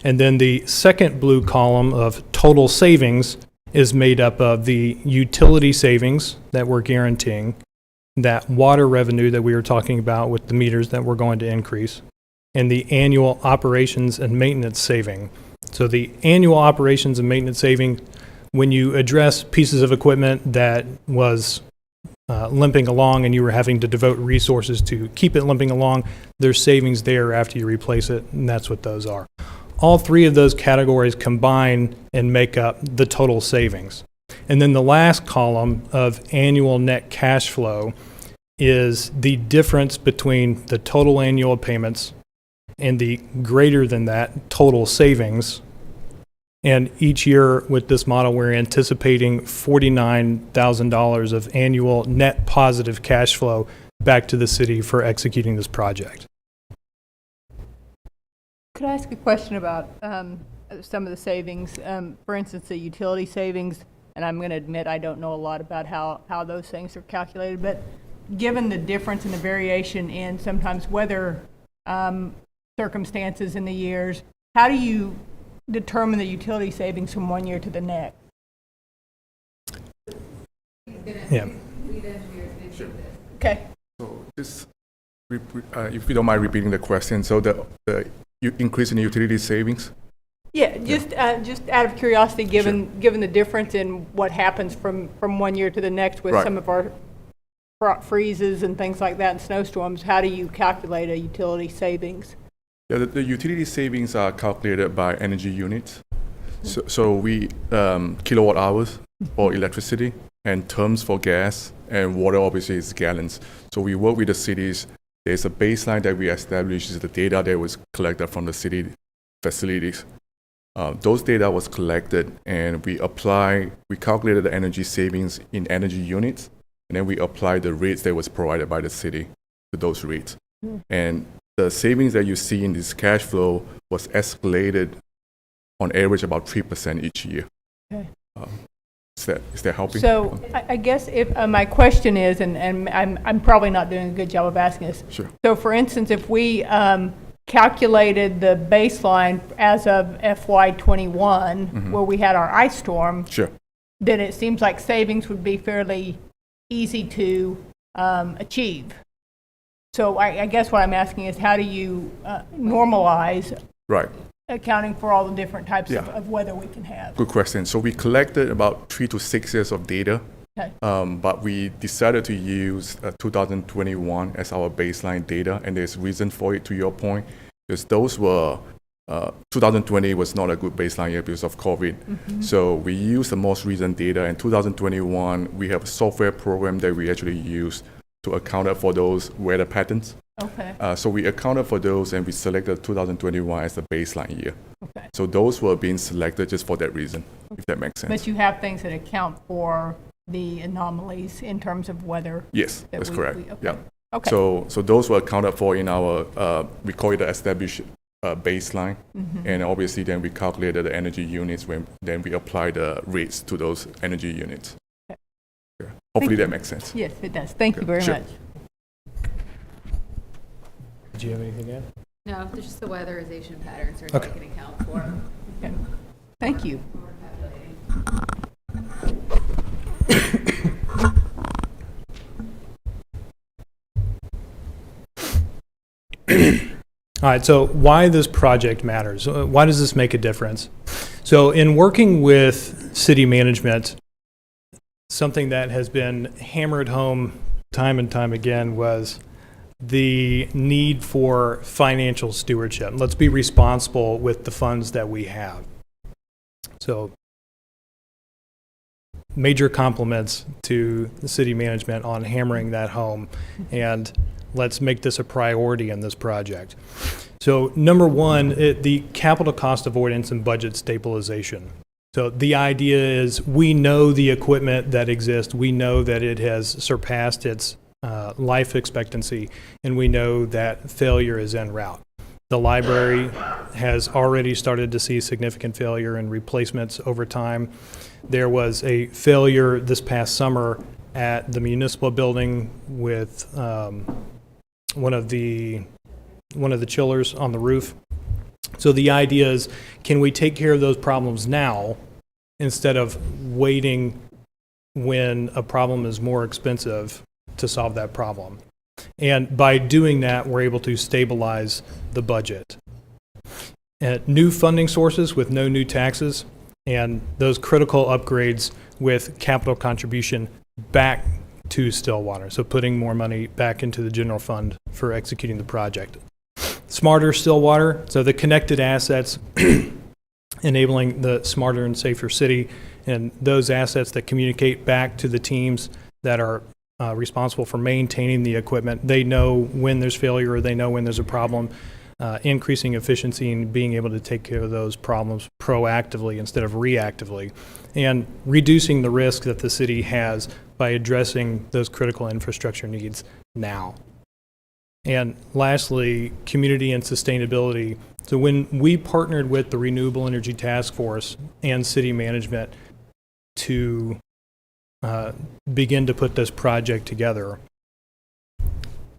And then the second blue column of total savings is made up of the utility savings that we're guaranteeing, that water revenue that we were talking about with the meters that we're going to increase, and the annual operations and maintenance saving. So the annual operations and maintenance saving, when you address pieces of equipment that was limping along and you were having to devote resources to keep it limping along, there's savings there after you replace it, and that's what those are. All three of those categories combine and make up the total savings. And then the last column of annual net cash flow is the difference between the total annual payments and the greater than that total savings. And each year with this model, we're anticipating $49,000 of annual net positive cash flow back to the city for executing this project. Could I ask a question about some of the savings? For instance, the utility savings, and I'm going to admit I don't know a lot about how those things are calculated, but given the difference in the variation in sometimes weather circumstances in the years, how do you determine the utility savings from one year to the next? Yeah. Okay. So this, if you don't mind repeating the question, so the increase in utility savings? Yeah, just out of curiosity, given the difference in what happens from one year to the next with some of our freezes and things like that and snowstorms, how do you calculate a utility savings? Yeah, the utility savings are calculated by energy units. So we, kilowatt hours for electricity and terms for gas, and water obviously is gallons. So we work with the cities. There's a baseline that we establish, is the data that was collected from the city facilities. Those data was collected, and we calculated the energy savings in energy units, and then we applied the rates that was provided by the city to those rates. And the savings that you see in this cash flow was escalated on average about 3% each year. Okay. Is that helping? So I guess if, my question is, and I'm probably not doing a good job of asking this. Sure. So for instance, if we calculated the baseline as of FY '21, where we had our ice storm, Sure. then it seems like savings would be fairly easy to achieve. So I guess what I'm asking is, how do you normalize Right. accounting for all the different types Yeah. of weather we can have? Good question. So we collected about 3 to 6 years of data, Okay. but we decided to use 2021 as our baseline data, and there's reason for it, to your point, because those were 2020 was not a good baseline year because of COVID. So we used the most recent data. In 2021, we have a software program that we actually use to account for those weather patterns. Okay. So we accounted for those, and we selected 2021 as the baseline year. Okay. So those were being selected just for that reason, if that makes sense. But you have things that account for the anomalies in terms of weather? Yes, that that's we- correct. okay. Yeah. Okay. So those were accounted for in our, we call it the established baseline. And obviously then we calculated the energy units then we apply the rates to those energy units. Okay. Yeah. Hopefully you. that makes sense. Yes, it does. Thank you very Sure. much. Do you have anything to add? No, there's just the weatherization patterns are Okay. taken account for. Okay. Thank you. All right, so why this project matters? Why does this make a difference? So in working with city management, something that has been hammered home time and time again was the need for financial stewardship. Let's be responsible with the funds that we have. So major compliments to the city management on hammering that home, and let's make this a priority in this project. So number one, the capital cost avoidance and budget stabilization. So the idea is we know the equipment that exists, we know that it has surpassed its life expectancy, and we know that failure is en route. The library has already started to see significant failure and replacements over time. There was a failure this past summer at the municipal building with one of the chillers on the roof. So the idea is, can we take care of those problems now instead of waiting when a problem is more expensive to solve that problem? And by doing that, we're able to stabilize the budget. New funding sources with no new taxes, and those critical upgrades with capital contribution back to Stillwater. So putting more money back into the general fund for executing the project. Smarter Stillwater, so the connected assets enabling the smarter and safer city, and those assets that communicate back to the teams that are responsible for maintaining the equipment. They know when there's failure, or they know when there's a problem. Increasing efficiency and being able to take care of those problems proactively instead of reactively, and reducing the risk that the city has by addressing those critical infrastructure needs now. And lastly, community and sustainability. So when we partnered with the Renewable Energy Task Force and city management to begin to put this project together,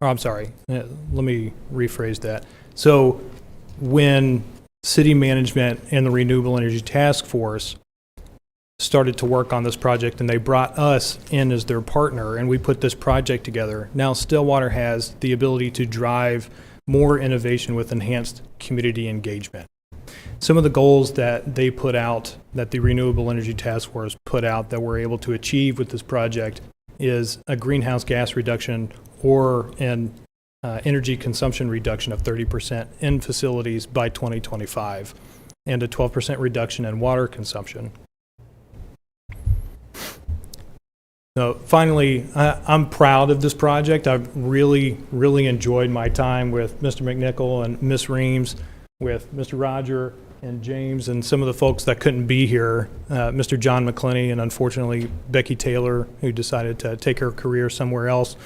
or I'm sorry, let me rephrase that. So when city management and the Renewable Energy Task Force started to work on this project, and they brought us in as their partner, and we put this project together, now Stillwater has the ability to drive more innovation with enhanced community engagement. Some of the goals that they put out, that the Renewable Energy Task Force put out, that we're able to achieve with this project is a greenhouse gas reduction or an energy consumption reduction of 30% in facilities by 2025. and a 12% reduction in water consumption. So finally, I'm proud of this project. I've really, really enjoyed my time with Mr. McNichol and Ms. Reams, with Mr. Roger and James and some of the folks that couldn't be here, Mr. John McClenny and unfortunately Becky Taylor, who decided to take her career somewhere else,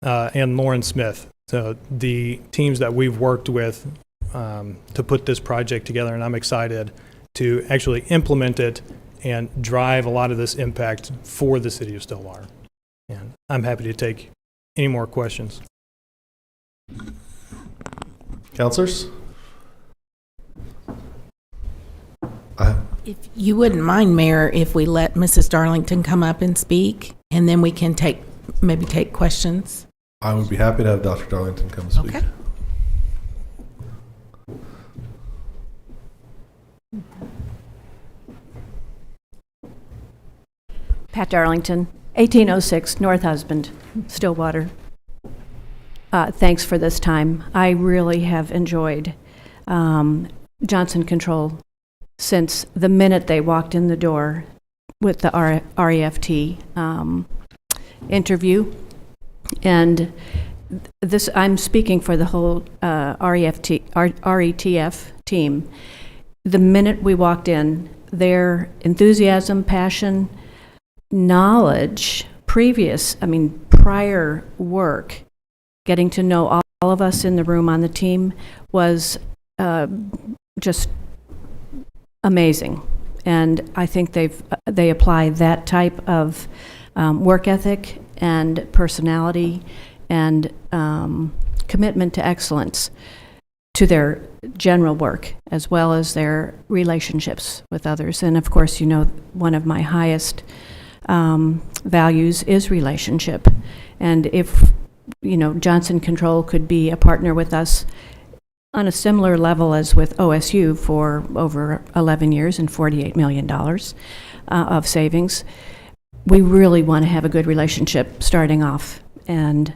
and Lauren Smith. So the teams that we've worked with to put this project together, and I'm excited to actually implement it and drive a lot of this impact for the city of Stillwater. And I'm happy to take any more questions. Counselors? If you wouldn't mind, Mayor, if we let Mrs. Darlington come up and speak, and then we can maybe take questions. I would be happy to have Dr. Darlington come speak. Okay. Pat Darlington, 1806 North Husband, Stillwater. Thanks for this time. I really have enjoyed Johnson Control since the minute they walked in the door with the REFT interview. And this, I'm speaking for the whole RETF team. The minute we walked in, their enthusiasm, passion, knowledge, prior work, getting to know all of us in the room on the team was just amazing. And I think they apply that type of work ethic and personality and commitment to excellence to their general work as well as their relationships with others. And of course, one of my highest values is relationship. And if, Johnson Control could be a partner with us on a similar level as with OSU for over 11 years and $48 million of savings, we really want to have a good relationship starting off. And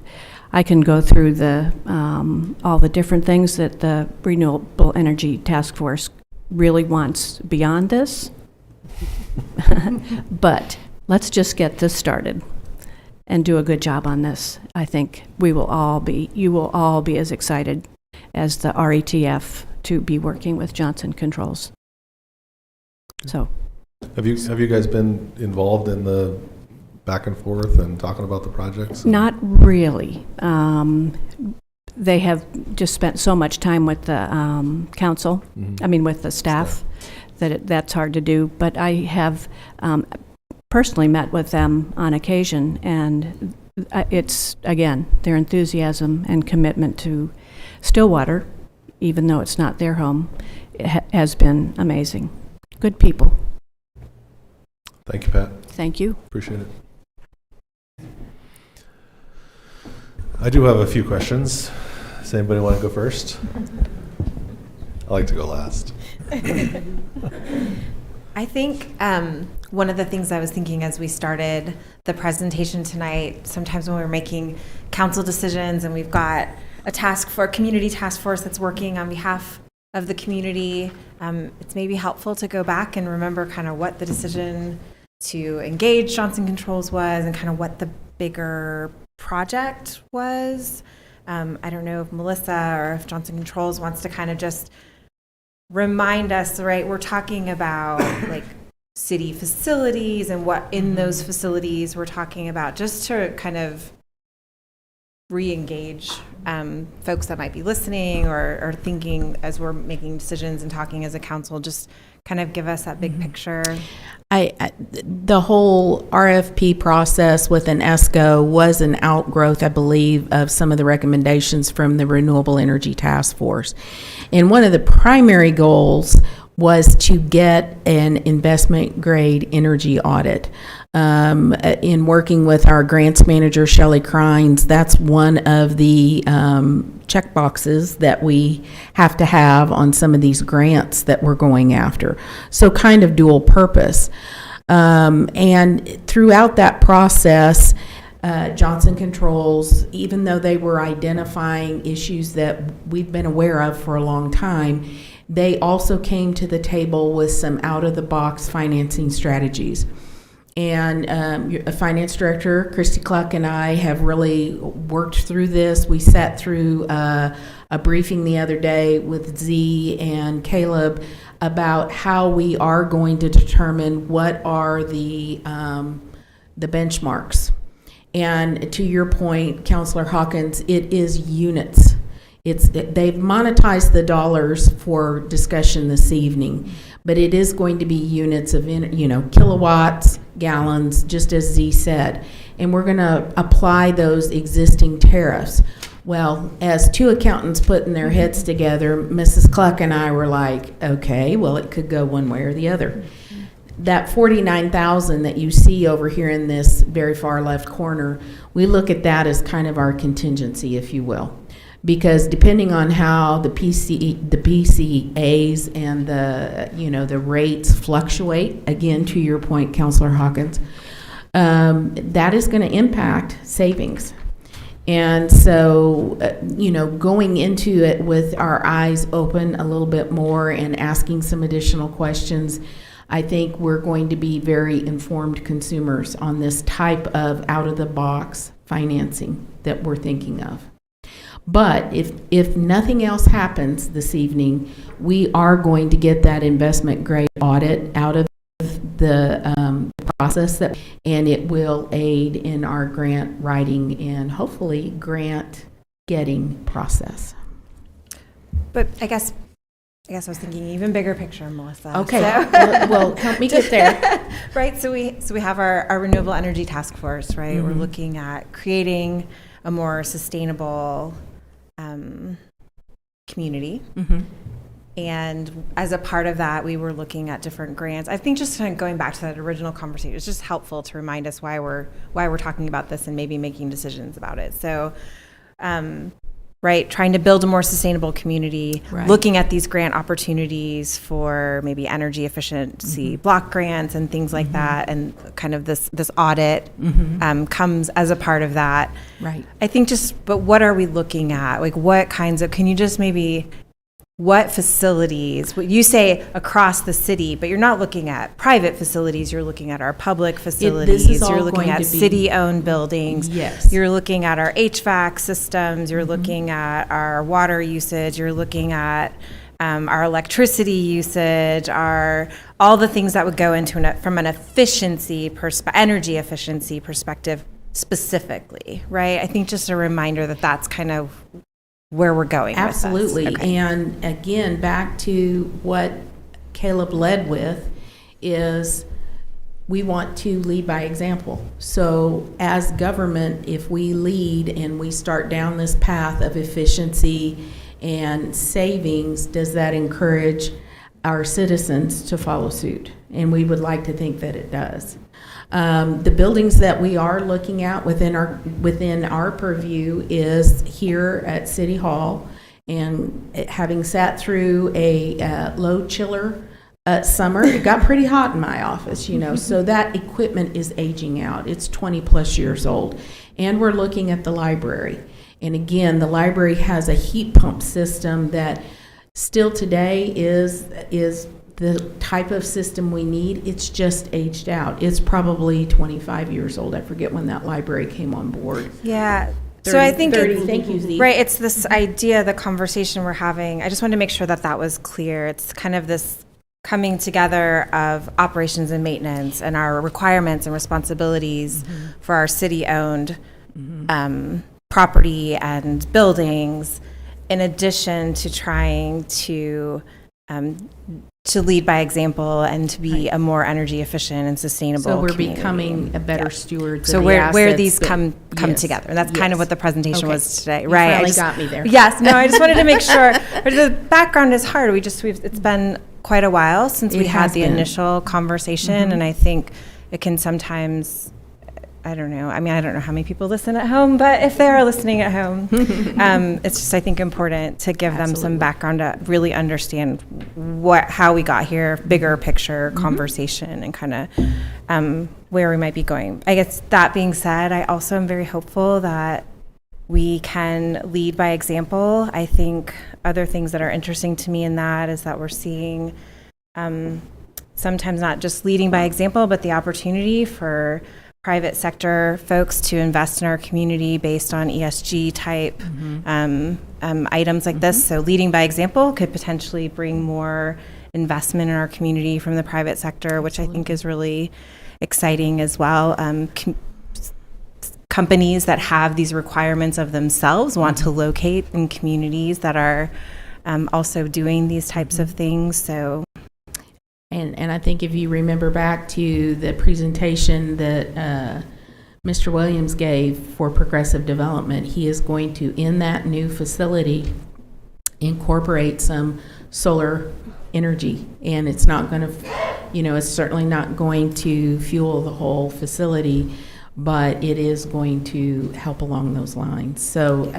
I can go through all the different things that the Renewable Energy Task Force really wants beyond this. But let's just get this started and do a good job on this. I think you will all be as excited as the RETF to be working with Johnson Controls. So, have you guys been involved in the back and forth and talking about the projects? Not really. They have just spent so much time with the council, with the staff, that's hard to do. But I have personally met with them on occasion, and it's, again, their enthusiasm and commitment to Stillwater, even though it's not their home, has been amazing. Good people. Thank you, Pat. Thank you. Appreciate it. I do have a few questions. Does anybody want to go first? I like to go last. I think one of the things I was thinking as we started the presentation tonight, sometimes when we're making council decisions and we've got a community task force that's working on behalf of the community, it's maybe helpful to go back and remember kind of what the decision to engage Johnson Controls was and kind of what the bigger project was. I don't know if Melissa or if Johnson Controls wants to kind of just remind us, right? We're talking about like city facilities and what in those facilities we're talking about, just to kind of re-engage folks that might be listening or thinking as we're making decisions and talking as a council, just kind of give us that big picture. The whole RFP process with an ESCO was an outgrowth, I believe, of some of the recommendations from the Renewable Energy Task Force. And one of the primary goals was to get an investment grade energy audit. In working with our grants manager, Shelley Crines, that's one of the check boxes that we have to have on some of these grants that we're going after. So kind of dual purpose. And throughout that process, Johnson Controls, even though they were identifying issues that we've been aware of for a long time, they also came to the table with some out-of-the-box financing strategies. And Finance Director Christy Cluck and I have really worked through this. We sat through a briefing the other day with Z and Caleb about how we are going to determine what are the benchmarks. And to your point, Councilor Hawkins, it is units. They've monetized the dollars for discussion this evening, but it is going to be units of, kilowatts, gallons, just as Z said. And we're going to apply those existing tariffs. Well, as two accountants putting their heads together, Mrs. Cluck and I were like, okay, well, it could go one way or the other. That 49,000 that you see over here in this very far left corner, we look at that as kind of our contingency, if you will. Because depending on how the PCAs and the rates fluctuate, again, to your point, Councilor Hawkins, that is going to impact savings. And so, going into it with our eyes open a little bit more and asking some additional questions, I think we're going to be very informed consumers on this type of out-of-the-box financing that we're thinking of. But if nothing else happens this evening, we are going to get that investment grade audit out of the process, and it will aid in our grant writing and hopefully grant getting process. But I guess I was thinking even bigger picture, Melissa. Okay, So- well, help me get there. Right, so we have our renewable energy task force, right? Mm-hmm. We're looking at creating a more sustainable community. Mm-hmm. And as a part of that, we were looking at different grants. I think just kind of going back to that original conversation, it's just helpful to remind us why we're talking about this and maybe making decisions about it. So, right, trying to build a more sustainable community, Right. looking at these grant opportunities for maybe energy efficiency block grants and things like that, and kind of this audit comes as a part of that. Right. I think but what are we looking at? Like what kinds of, can you just maybe, what facilities, what you say across the city, but you're not looking at private facilities, you're looking at our public facilities, all you're looking going at to be- city-owned buildings. Yes. You're looking at our HVAC systems, you're looking at our water usage, you're looking at our electricity usage, all the things that would go into from an energy efficiency perspective specifically, right? I think just a reminder that that's kind of where we're going Absolutely. with this. Okay. And again, back to what Caleb led with is we want to lead by example. So as government, if we lead and we start down this path of efficiency and savings, does that encourage our citizens to follow suit? And we would like to think that it does. The buildings that we are looking at within our purview is here at City Hall, and having sat through a low chiller summer, it got pretty hot in my office, so that equipment is aging out. It's 20 plus years old. And we're looking at the library. And again, the library has a heat pump system that still today is the type of system we need. It's just aged out. It's probably 25 years old. I forget when that library came on board. Yeah. 30, So I think 30. Thank you, Zeke. Right, it's this idea, the conversation we're having. I just wanted to make sure that was clear. It's kind of this coming together of operations and maintenance and our requirements and responsibilities for our city-owned property and buildings, in addition to trying to lead by example and to be a more energy efficient and sustainable So we're community. becoming a better stewards So of the where assets these that- come Yes. together. And that's kind of Yes. what the presentation Okay. was today, You right? finally got me there. Yes, no, I just wanted to make sure. But the background is hard. It's been quite a while since we It had has the been. initial conversation, and I think it can sometimes, I don't know. I mean, I don't know how many people listen at home, but if they are listening at home, it's just, I think, important to give them some background to really understand how we got here, bigger picture conversation, and kind of where we might be going. I guess that being said, I also am very hopeful that we can lead by example. I think other things that are interesting to me in that is that we're seeing sometimes not just leading by example, but the opportunity for private sector folks to invest in our community based on ESG type items like this. So leading by example could potentially bring more investment in our community from the private sector, which I think is really exciting as well. Companies that have these requirements of themselves want to locate in communities that are also doing these types of things. So. And I think if you remember back to the presentation that Mr. Williams gave for progressive development, he is going to, in that new facility, incorporate some solar energy. And it's not going to, it's certainly not going to fuel the whole facility, but it is going to help along those lines. So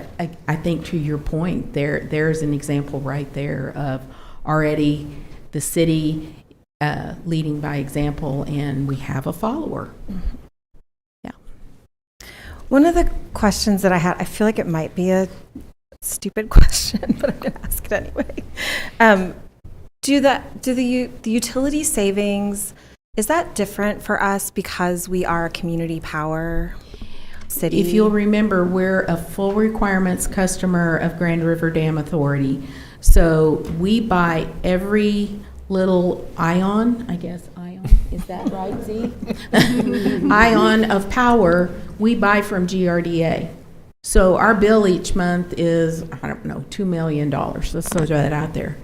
I think to your point, there's an example right there of already the city leading by example, and we have a follower. Yeah. One of the questions that I had, I feel like it might be a stupid question, but I'm going to ask it anyway. Do the utility savings, is that different for us because we are a community power city? If you'll remember, we're a full requirements customer of Grand River Dam Authority. So we buy every little ion, is that right, Z? Ion of power we buy from GRDA. So our bill each month is, $2 million. Let's throw that out there.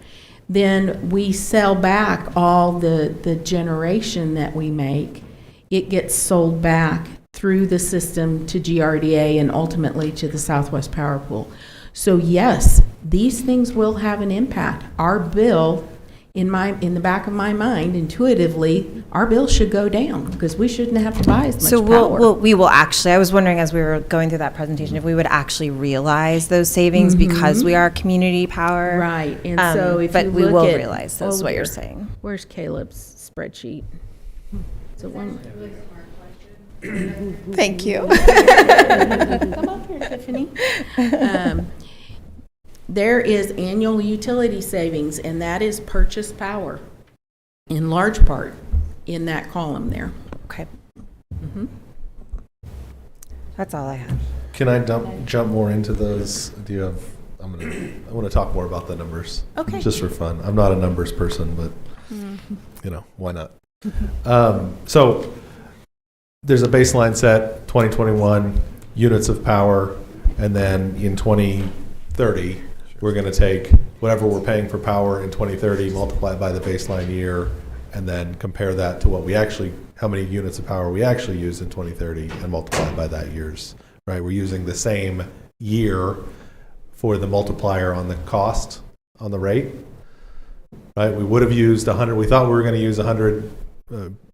Then we sell back all the generation that we make. It gets sold back through the system to GRDA and ultimately to the Southwest Power Pool. So yes, these things will have an impact. Our bill, in the back of my mind, intuitively, our bill should go down because we shouldn't have to buy as much power. We will actually, I was wondering as we were going through that presentation, if we would actually realize those savings because we are community power. Right, and so if but you we look will at, realize that's what you're saying. Where's Caleb's spreadsheet? So one. Thank you. Come up here, Tiffany. There is annual utility savings, and that is purchase power in large part in that column there. Okay. That's all I have. Can I jump more into those? I want to talk more about the numbers. Okay. Just for fun. I'm not a numbers person, but why not? So there's a baseline set, 2021 units of power, and then in 2030, we're going to take whatever we're paying for power in 2030, multiply it by the baseline year, and then compare that to how many units of power we actually use in 2030 and multiply by that year's, right? We're using the same year for the multiplier on the cost, on the rate, right? We would have used 100, we thought we were going to use 100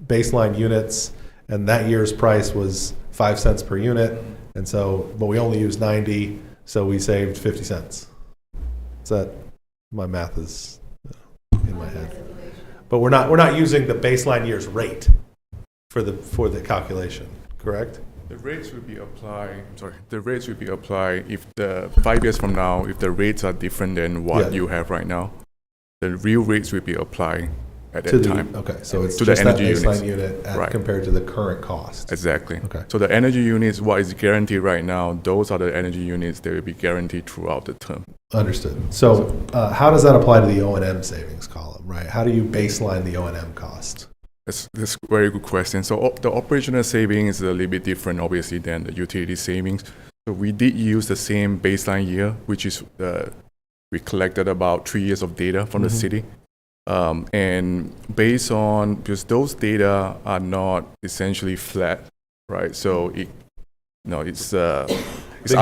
baseline units, and that year's price was 5 cents per unit, and so, but we only used 90, so we saved 50 cents. My math is in my head. But we're not using the baseline year's rate for the calculation, correct? The rates will be applied. The rates will be applied if 5 years from now, if the rates are different than what you have right now. The real rates will be applied at that time. Okay, so it's to just the energy that baseline units. unit compared to the current cost. Exactly. Okay. So the energy units, what is guaranteed right now, those are the energy units that will be guaranteed throughout the term. Understood. So how does that apply to the O&M savings column, right? How do you baseline the O&M cost? That's a very good question. So the operational savings is a little bit different, obviously, than the utility savings. So we did use the same baseline year, which is we collected about 3 years of data from the city. And based on, because those data are not essentially flat, right? So it's up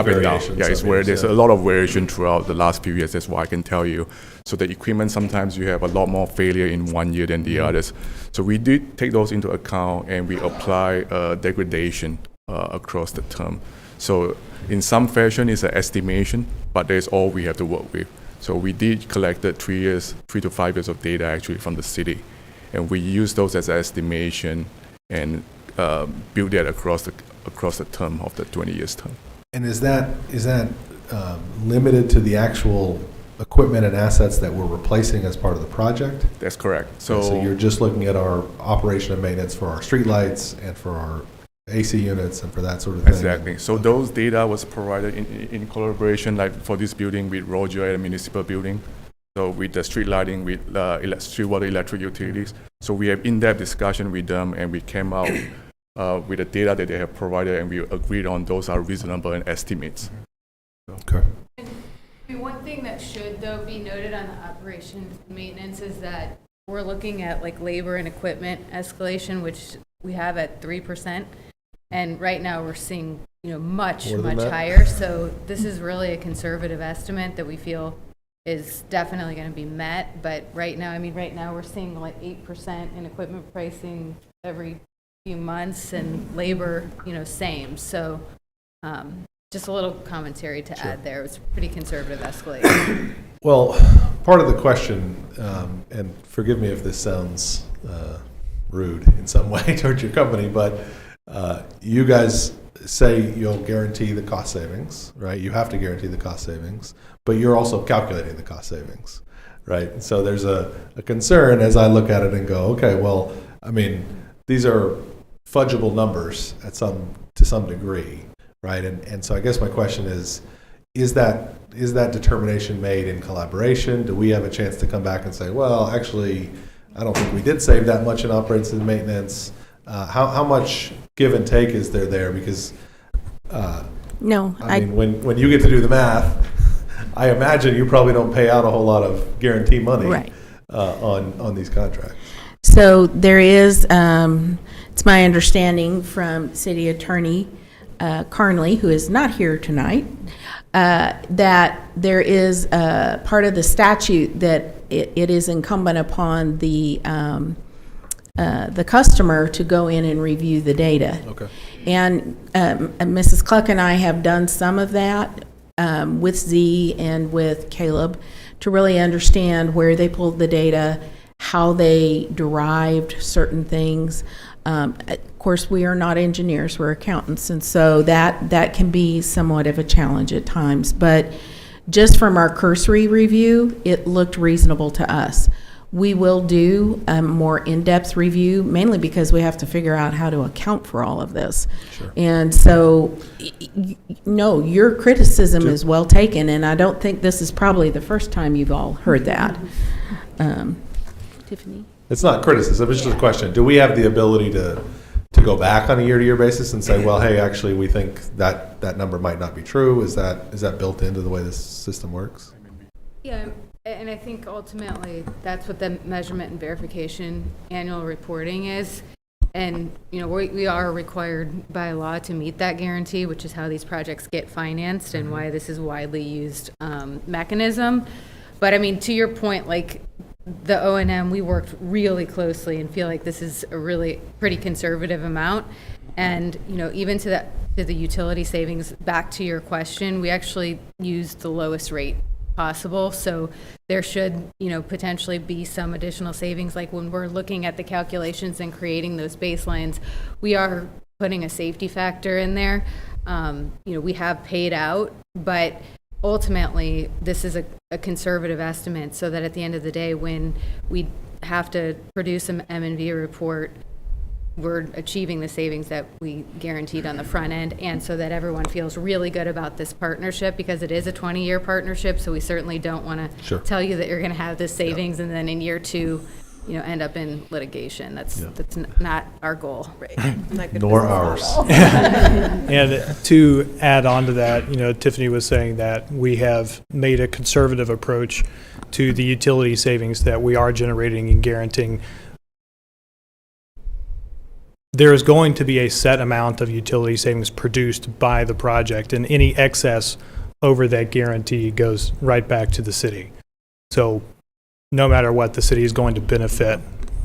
and down. Yeah, it's where there's a lot of variation throughout the last few years. That's what I can tell you. So the equipment, sometimes you have a lot more failure in 1 year than the others. So we did take those into account, and we apply degradation across the term. So in some fashion, it's an estimation, but that's all we have to work with. So we did collect 3 to 5 years of data actually from the city, and we use those as an estimation and build that across the term of the 20 years term. And is that limited to the actual equipment and assets that we're replacing as part of the project? That's correct. So you're just looking at our operation and maintenance for our streetlights and for our AC units and for that sort of thing? Exactly. So those data was provided in collaboration, like for this building with Roger at a municipal building. So with the street lighting, with street water, electric utilities. So we have in-depth discussion with them, and we came out with the data that they have provided, and we agreed on those are reasonable and estimates. Okay. One thing that should, though, be noted on the operation maintenance is that we're looking at like labor and equipment escalation, which we have at 3%. And right now we're seeing, much higher. So this is really a conservative estimate that we feel is definitely going to be met. But right now we're seeing like 8% in equipment pricing every few months, and labor, same. So just a little commentary to add there. It's a pretty conservative escalation. Well, part of the question, and forgive me if this sounds rude in some way towards your company, but you guys say you'll guarantee the cost savings, right? You have to guarantee the cost savings, but you're also calculating the cost savings, right? So there's a concern as I look at it and go, okay, well, I mean, these are fudgeable numbers to some degree, right? And so I guess my question is that determination made in collaboration? Do we have a chance to come back and say, well, actually, I don't think we did save that much in operations and maintenance? How much give and take is there? Because No, I mean, when you get to do the math, I imagine you probably don't pay out a whole lot of guarantee money Right. On these contracts. So there is, it's my understanding from City Attorney Carnley, who is not here tonight, that there is part of the statute that it is incumbent upon the customer to go in and review the data. Okay. And Mrs. Cluck and I have done some of that with Z and with Caleb to really understand where they pulled the data, how they derived certain things. Of course, we are not engineers, we're accountants, and so that can be somewhat of a challenge at times. But just from our cursory review, it looked reasonable to us. We will do a more in-depth review, mainly because we have to figure out how to account for all of this. Sure. And so, no, your criticism is well taken, and I don't think this is probably the first time you've all heard that. Tiffany? It's not criticism, it's just a question. Do we have the ability to go back on a year-to-year basis and say, well, hey, actually, we think that number might not be true? Is that built into the way this system works? Yeah, and I think ultimately that's what the measurement and verification annual reporting is. And, we are required by law to meet that guarantee, which is how these projects get financed and why this is a widely used mechanism. But I mean, to your point, like the O&M, we worked really closely and feel like this is a really pretty conservative amount. And, even to the utility savings, back to your question, we actually used the lowest rate possible. So there should, potentially be some additional savings. Like when we're looking at the calculations and creating those baselines, we are putting a safety factor in there. We have paid out, but ultimately this is a conservative estimate so that at the end of the day, when we have to produce an M&V report, we're achieving the savings that we guaranteed on the front end, and so that everyone feels really good about this partnership, because it is a 20-year partnership, so we certainly don't want to tell you that you're going to have this savings and then in year 2, end up in litigation. That's not our goal. Right. Nor ours. And to add on to that, Tiffany was saying that we have made a conservative approach to the utility savings that we are generating and guaranteeing. There is going to be a set amount of utility savings produced by the project, and any excess over that guarantee goes right back to the city. So no matter what, the city is going to benefit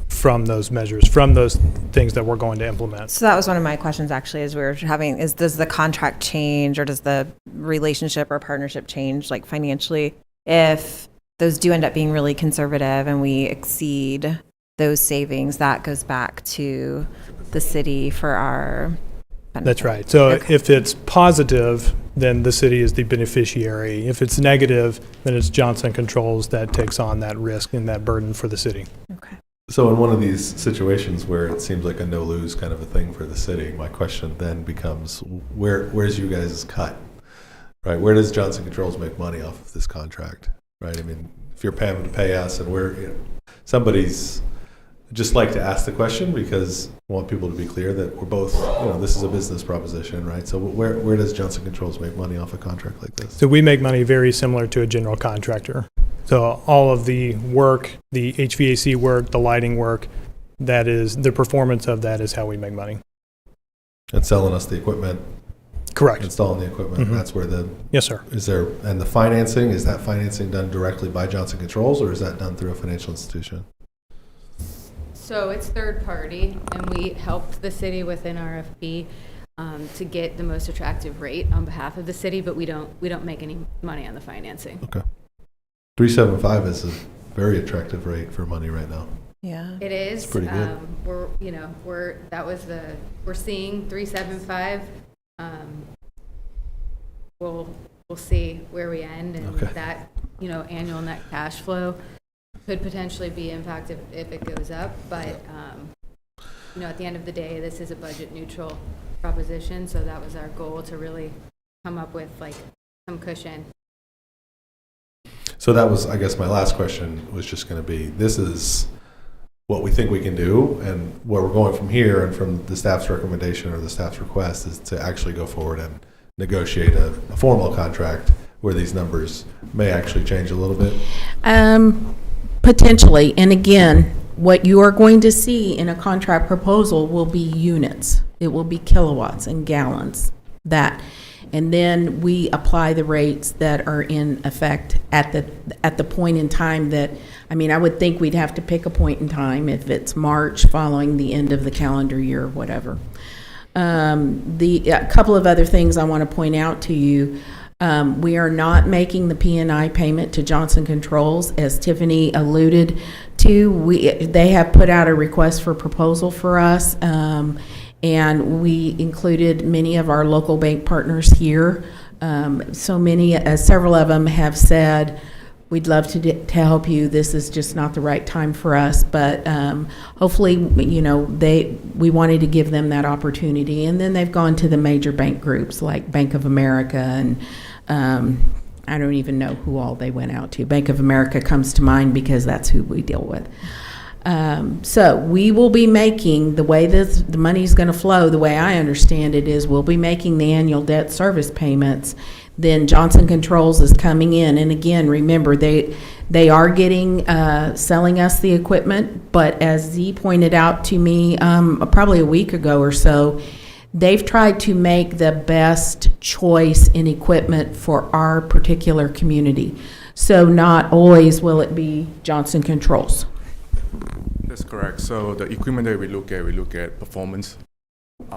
from those measures, from those things that we're going to implement. So that was one of my questions actually, as we were having, does the contract change, or does the relationship or partnership change, like financially, if those do end up being really conservative and we exceed those savings, that goes back to the city for our benefit? That's right. So if it's positive, then the city is the beneficiary. If it's negative, then it's Johnson Controls that takes on that risk and that burden for the city. So in one of these situations where it seems like a no-lose kind of a thing for the city, my question then becomes, where's you guys' cut? Right? Where does Johnson Controls make money off of this contract? Right? I mean, if you're paying to pay us and somebody's just like to ask the question because I want people to be clear that we're both, this is a business proposition, right? So where does Johnson Controls make money off a contract like this? So we make money very similar to a general contractor. So all of the work, the HVAC work, the lighting work, that is, the performance of that is how we make money. And selling us the equipment. Correct. Installing the equipment. That's where Yes, sir. And the financing, is that financing done directly by Johnson Controls or is that done through a financial institution? So it's third party, and we helped the city with an RFP to get the most attractive rate on behalf of the city, but we don't make any money on the financing. Okay. 375 is a very attractive rate for money right now. Yeah. It is. It's pretty good. We're seeing 375. We'll see where we end, and that annual net cash flow could potentially be impacted if it goes up, but at the end of the day, this is a budget neutral proposition, so that was our goal, to really come up with like some cushion. So that was, I guess, my last question was just going to be, this is what we think we can do, and where we're going from here and from the staff's recommendation or the staff's request is to actually go forward and negotiate a formal contract where these numbers may actually change a little bit. Potentially, and again, what you are going to see in a contract proposal will be units. It will be kilowatts and gallons, and then we apply the rates that are in effect at the point in time that, I would think we'd have to pick a point in time if it's March following the end of the calendar year or whatever. A couple of other things I want to point out to you. We are not making the P&I payment to Johnson Controls, as Tiffany alluded to. They have put out a request for proposal for us, and we included many of our local bank partners here. Several of them have said, we'd love to help you. This is just not the right time for us, but hopefully, we wanted to give them that opportunity. And then they've gone to the major bank groups like Bank of America, and I don't even know who all they went out to. Bank of America comes to mind because that's who we deal with. So we will be making, the way the money's going to flow, the way I understand it is, we'll be making the annual debt service payments. Then Johnson Controls is coming in, and again, remember, they are selling us the equipment, but as Z pointed out to me probably a week ago or so, they've tried to make the best choice in equipment for our particular community. So not always will it be Johnson Controls. That's correct. So the equipment that we look at performance,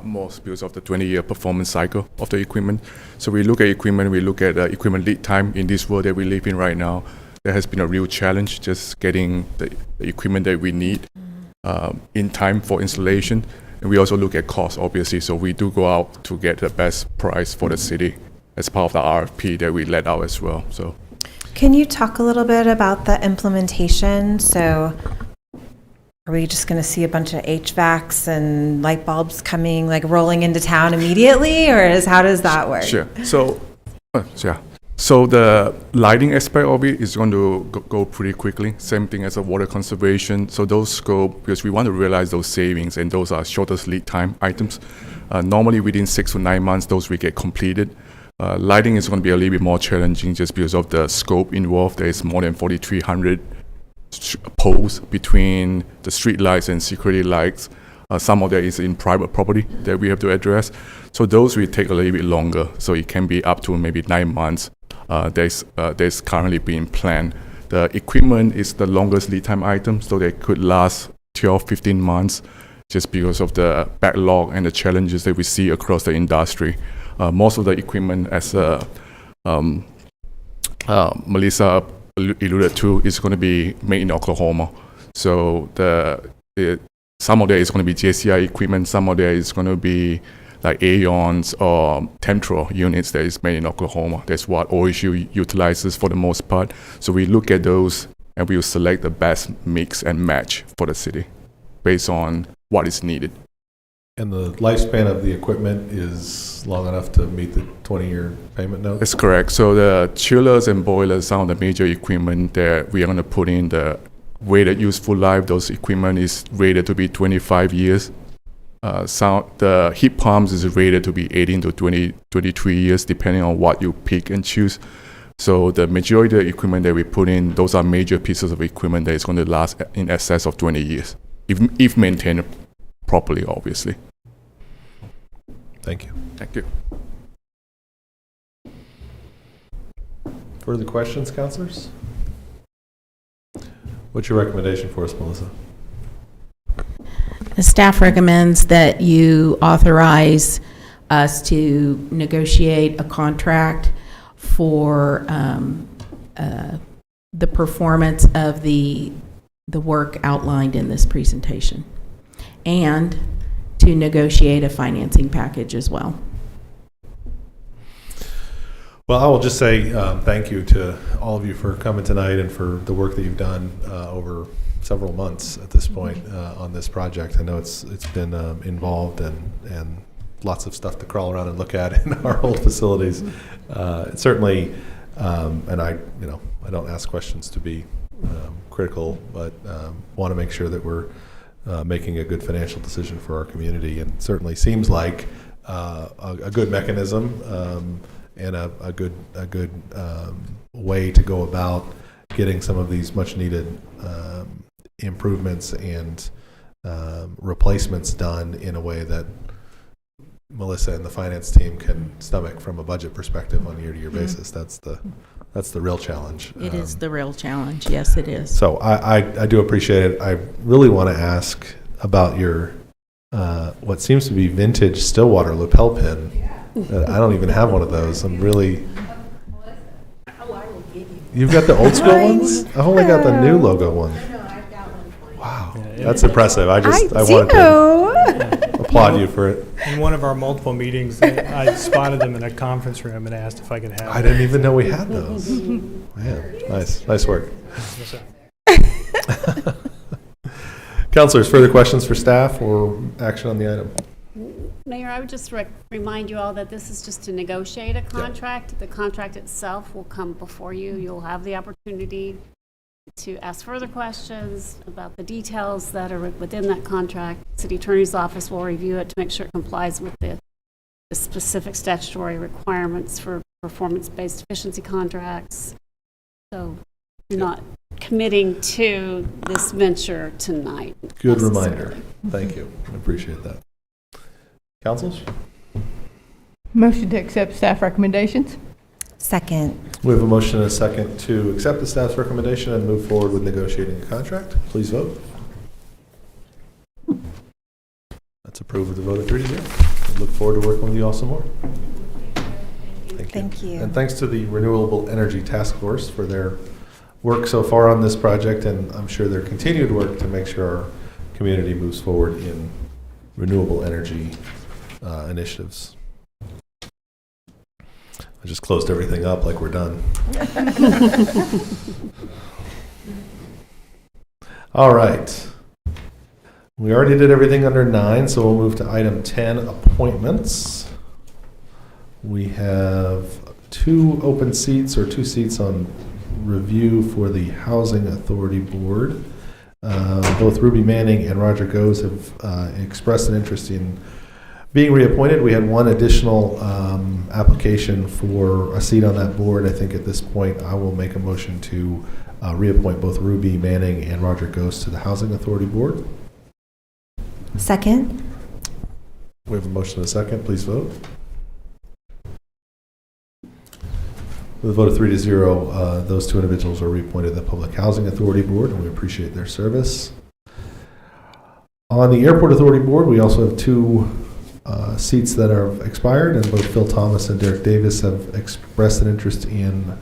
most because of the 20-year performance cycle of the equipment. So we look at equipment, we look at equipment lead time in this world that we live in right now. There has been a real challenge just getting the equipment that we need in time for installation. And we also look at cost, obviously. So we do go out to get the best price for the city as part of the RFP that we let out as well. So, can you talk a little bit about the implementation? So are we just going to see a bunch of HVACs and light bulbs coming, like rolling into town immediately, or how does that work? Sure. So the lighting aspect of it is going to go pretty quickly. Same thing as a water conservation. So those scope, because we want to realize those savings, and those are shortest lead time items. Normally within 6 to 9 months, those will get completed. Lighting is going to be a little bit more challenging just because of the scope involved. There is more than 4,300 poles between the street lights and security lights. Some of that is in private property that we have to address. So those will take a little bit longer. So it can be up to maybe 9 months. There's currently being planned. The equipment is the longest lead time item, so they could last 12, 15 months just because of the backlog and the challenges that we see across the industry. Most of the equipment, as Melissa alluded to, is going to be made in Oklahoma. So some of that is going to be JCI equipment, some of that is going to be like Aeons or Temtro units that is made in Oklahoma. That's what OSU utilizes for the most part. So we look at those and we will select the best mix and match for the city based on what is needed. And the lifespan of the equipment is long enough to meet the 20-year payment note? That's correct. So the chillers and boilers, some of the major equipment that we are going to put in, the rated useful life, those equipment is rated to be 25 years. The heat pumps is rated to be 18 to 23 years, depending on what you pick and choose. So the majority of the equipment that we put in, those are major pieces of equipment that is going to last in excess of 20 years, if maintained properly, obviously. Thank you. Thank you. Further questions, councilors? What's your recommendation for us, Melissa? The staff recommends that you authorize us to negotiate a contract for the performance of the work outlined in this presentation, and to negotiate a financing package as well. Well, I will just say thank you to all of you for coming tonight and for the work that you've done over several months at this point on this project. I know it's been involved and lots of stuff to crawl around and look at in our old facilities. It's certainly, and I don't ask questions to be critical, but want to make sure that we're making a good financial decision for our community, and certainly seems like a good mechanism and a good way to go about getting some of these much needed improvements and replacements done in a way that Melissa and the finance team can stomach from a budget perspective on a year-to-year basis. That's the real challenge. It is the real challenge. Yes, it is. So I do appreciate it. I really want to ask about your what seems to be vintage Stillwater lapel pin. I don't even have one of those. I'm really. You've got the old school ones? I've only got the new logo one. Wow, that's impressive. I wanted to applaud you for it. In one of our multiple meetings, I spotted them in a conference room and asked if I could have them. I didn't even know we had those. Man, nice work. Councilors, further questions for staff or action on the item? Mayor, I would just remind you all that this is just to negotiate a contract. The contract itself will come before you. You'll have the opportunity to ask further questions about the details that are within that contract. City Attorney's Office will review it to make sure it complies with the specific statutory requirements for performance-based efficiency contracts. So you're not committing to this venture tonight. Good reminder. Thank you. I appreciate that. Councils? Motion to accept staff recommendations. Second. We have a motion and a second to accept the staff's recommendation and move forward with negotiating a contract. Please vote. That's approved with a vote of 3-0. I look forward to working with you all some more. Thank you. And thanks to the Renewable Energy Task Force for their work so far on this project, and I'm sure their continued work to make sure our community moves forward in renewable energy initiatives. I just closed everything up like we're done. All right. We already did everything under 9, so we'll move to item 10, appointments. We have 2 open seats or 2 seats on review for the Housing Authority Board. Both Ruby Manning and Roger Goes have expressed an interest in being reappointed. We had one additional application for a seat on that board. I think at this point I will make a motion to reappoint both Ruby Manning and Roger Goes to the Housing Authority Board. Second. We have a motion and a second. Please vote. With a vote of 3-0, those 2 individuals are reappointed to the Public Housing Authority Board, and we appreciate their service. On the Airport Authority Board, we also have 2 seats that are expired, and both Phil Thomas and Derek Davis have expressed an interest in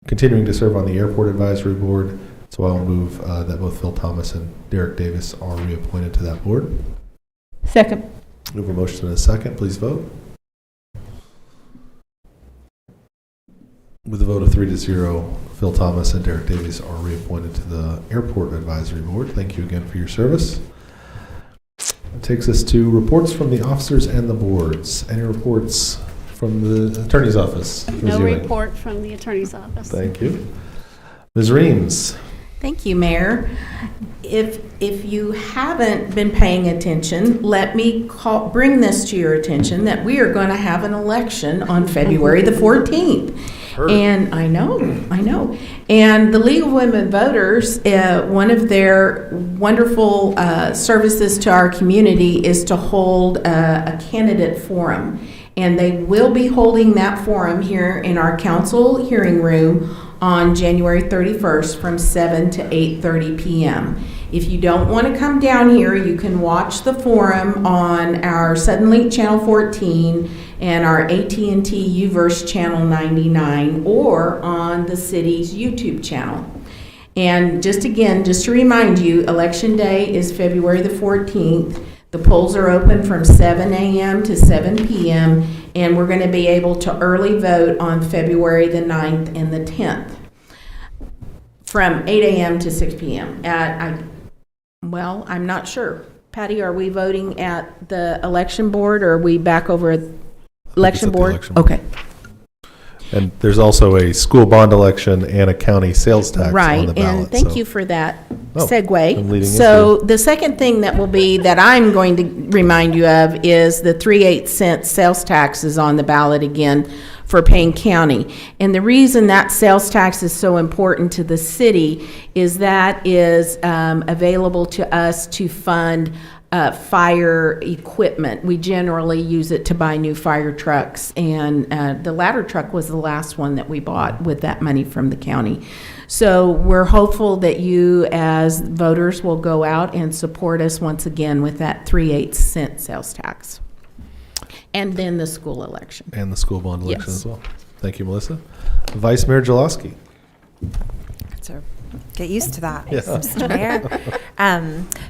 continuing to serve on the Airport Advisory Board. So I will move that both Phil Thomas and Derek Davis are reappointed to that board. Second. We have a motion and a second. Please vote. With a vote of 3-0, Phil Thomas and Derek Davies are reappointed to the Airport Advisory Board. Thank you again for your service. It takes us to reports from the officers and the boards. Any reports from the Attorney's Office? Ms. No Ewing? report from the Attorney's Office. Thank you. Ms. Reams? Thank you, Mayor. If you haven't been paying attention, let me bring this to your attention that we are going to have an election on February the 14th. And I know. And the League of Women Voters, one of their wonderful services to our community is to hold a candidate forum. And they will be holding that forum here in our council hearing room on January 31st from 7 to 8:30 p.m. If you don't want to come down here, you can watch the forum on our Suddenlink Channel 14 and our AT&T Uverse Channel 99 or on the city's YouTube channel. And just to remind you, Election Day is February the 14th. The polls are open from 7 a.m. to 7 p.m. and we're going to be able to early vote on February the 9th and the 10th from 8 a.m. to 6 p.m. I'm not sure. Patty, are we voting at the election board or are we back over at election board? Okay. And there's also a school bond election and a county sales tax on the Right, ballot. and thank so- you for that Oh, I'm segue. leading So the second thing that I'm going to remind you of is the 3/8 cent sales tax is on the ballot again for Payne County. And the reason that sales tax is so important to the city is that is available to us to fund fire equipment. We generally use it to buy new fire trucks, and the ladder truck was the last one that we bought with that money from the county. So we're hopeful that you, as voters, will go out and support us once again with that 3/8 cent sales tax. And then the school election. And the school bond election Yes. as well. Thank you, Melissa. Vice Mayor Jalowski. So get used to that, Yeah. Mr. Mayor.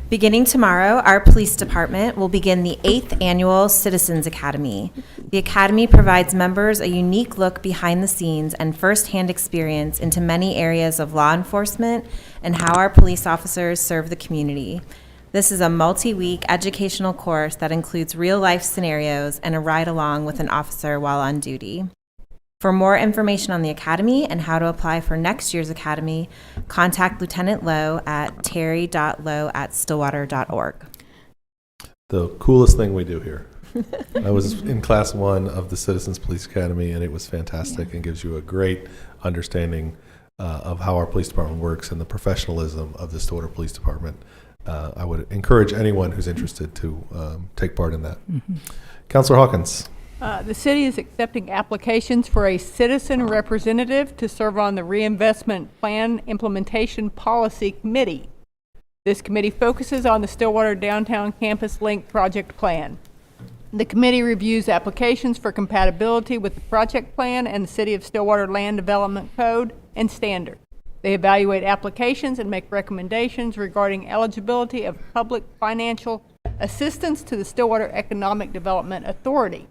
Beginning tomorrow, our police department will begin the 8th Annual Citizens Academy. The Academy provides members a unique look behind the scenes and firsthand experience into many areas of law enforcement and how our police officers serve the community. This is a multi-week educational course that includes real-life scenarios and a ride-along with an officer while on duty. For more information on the Academy and how to apply for next year's Academy, contact Lieutenant Lowe at terry.lowe@stillwater.org. The coolest thing we do here. I was in class 1 of the Citizens Police Academy, and it was fantastic and gives you a great understanding of how our police department works and the professionalism of the Stillwater Police Department. I would encourage anyone who's interested to take part in that. Councilor Hawkins. The city is accepting applications for a citizen representative to serve on the Reinvestment Plan Implementation Policy Committee. This committee focuses on the Stillwater Downtown Campus Link project plan. The committee reviews applications for compatibility with the project plan and the City of Stillwater Land Development Code and standard. They evaluate applications and make recommendations regarding eligibility of public financial assistance to the Stillwater Economic Development Authority.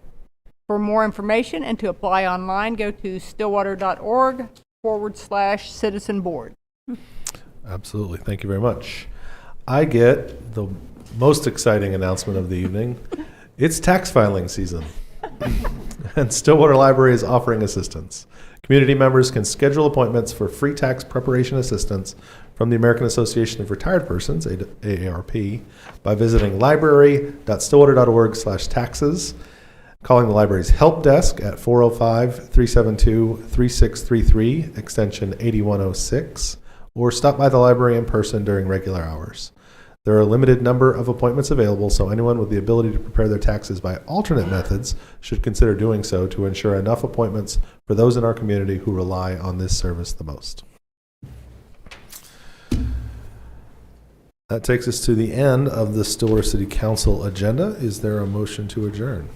For more information and to apply online, go to stillwater.org/citizen board. Absolutely. Thank you very much. I get the most exciting announcement of the evening. It's tax filing season, and Stillwater Library is offering assistance. Community members can schedule appointments for free tax preparation assistance from the American Association of Retired Persons, AARP, by visiting library.stillwater.org/taxes, calling the library's help desk at 405-372-3633, extension 8106, or stop by the library in person during regular hours. There are a limited number of appointments available, so anyone with the ability to prepare their taxes by alternate methods should consider doing so to ensure enough appointments for those in our community who rely on this service the most. That takes us to the end of the Stillwater City Council agenda. Is there a motion to adjourn?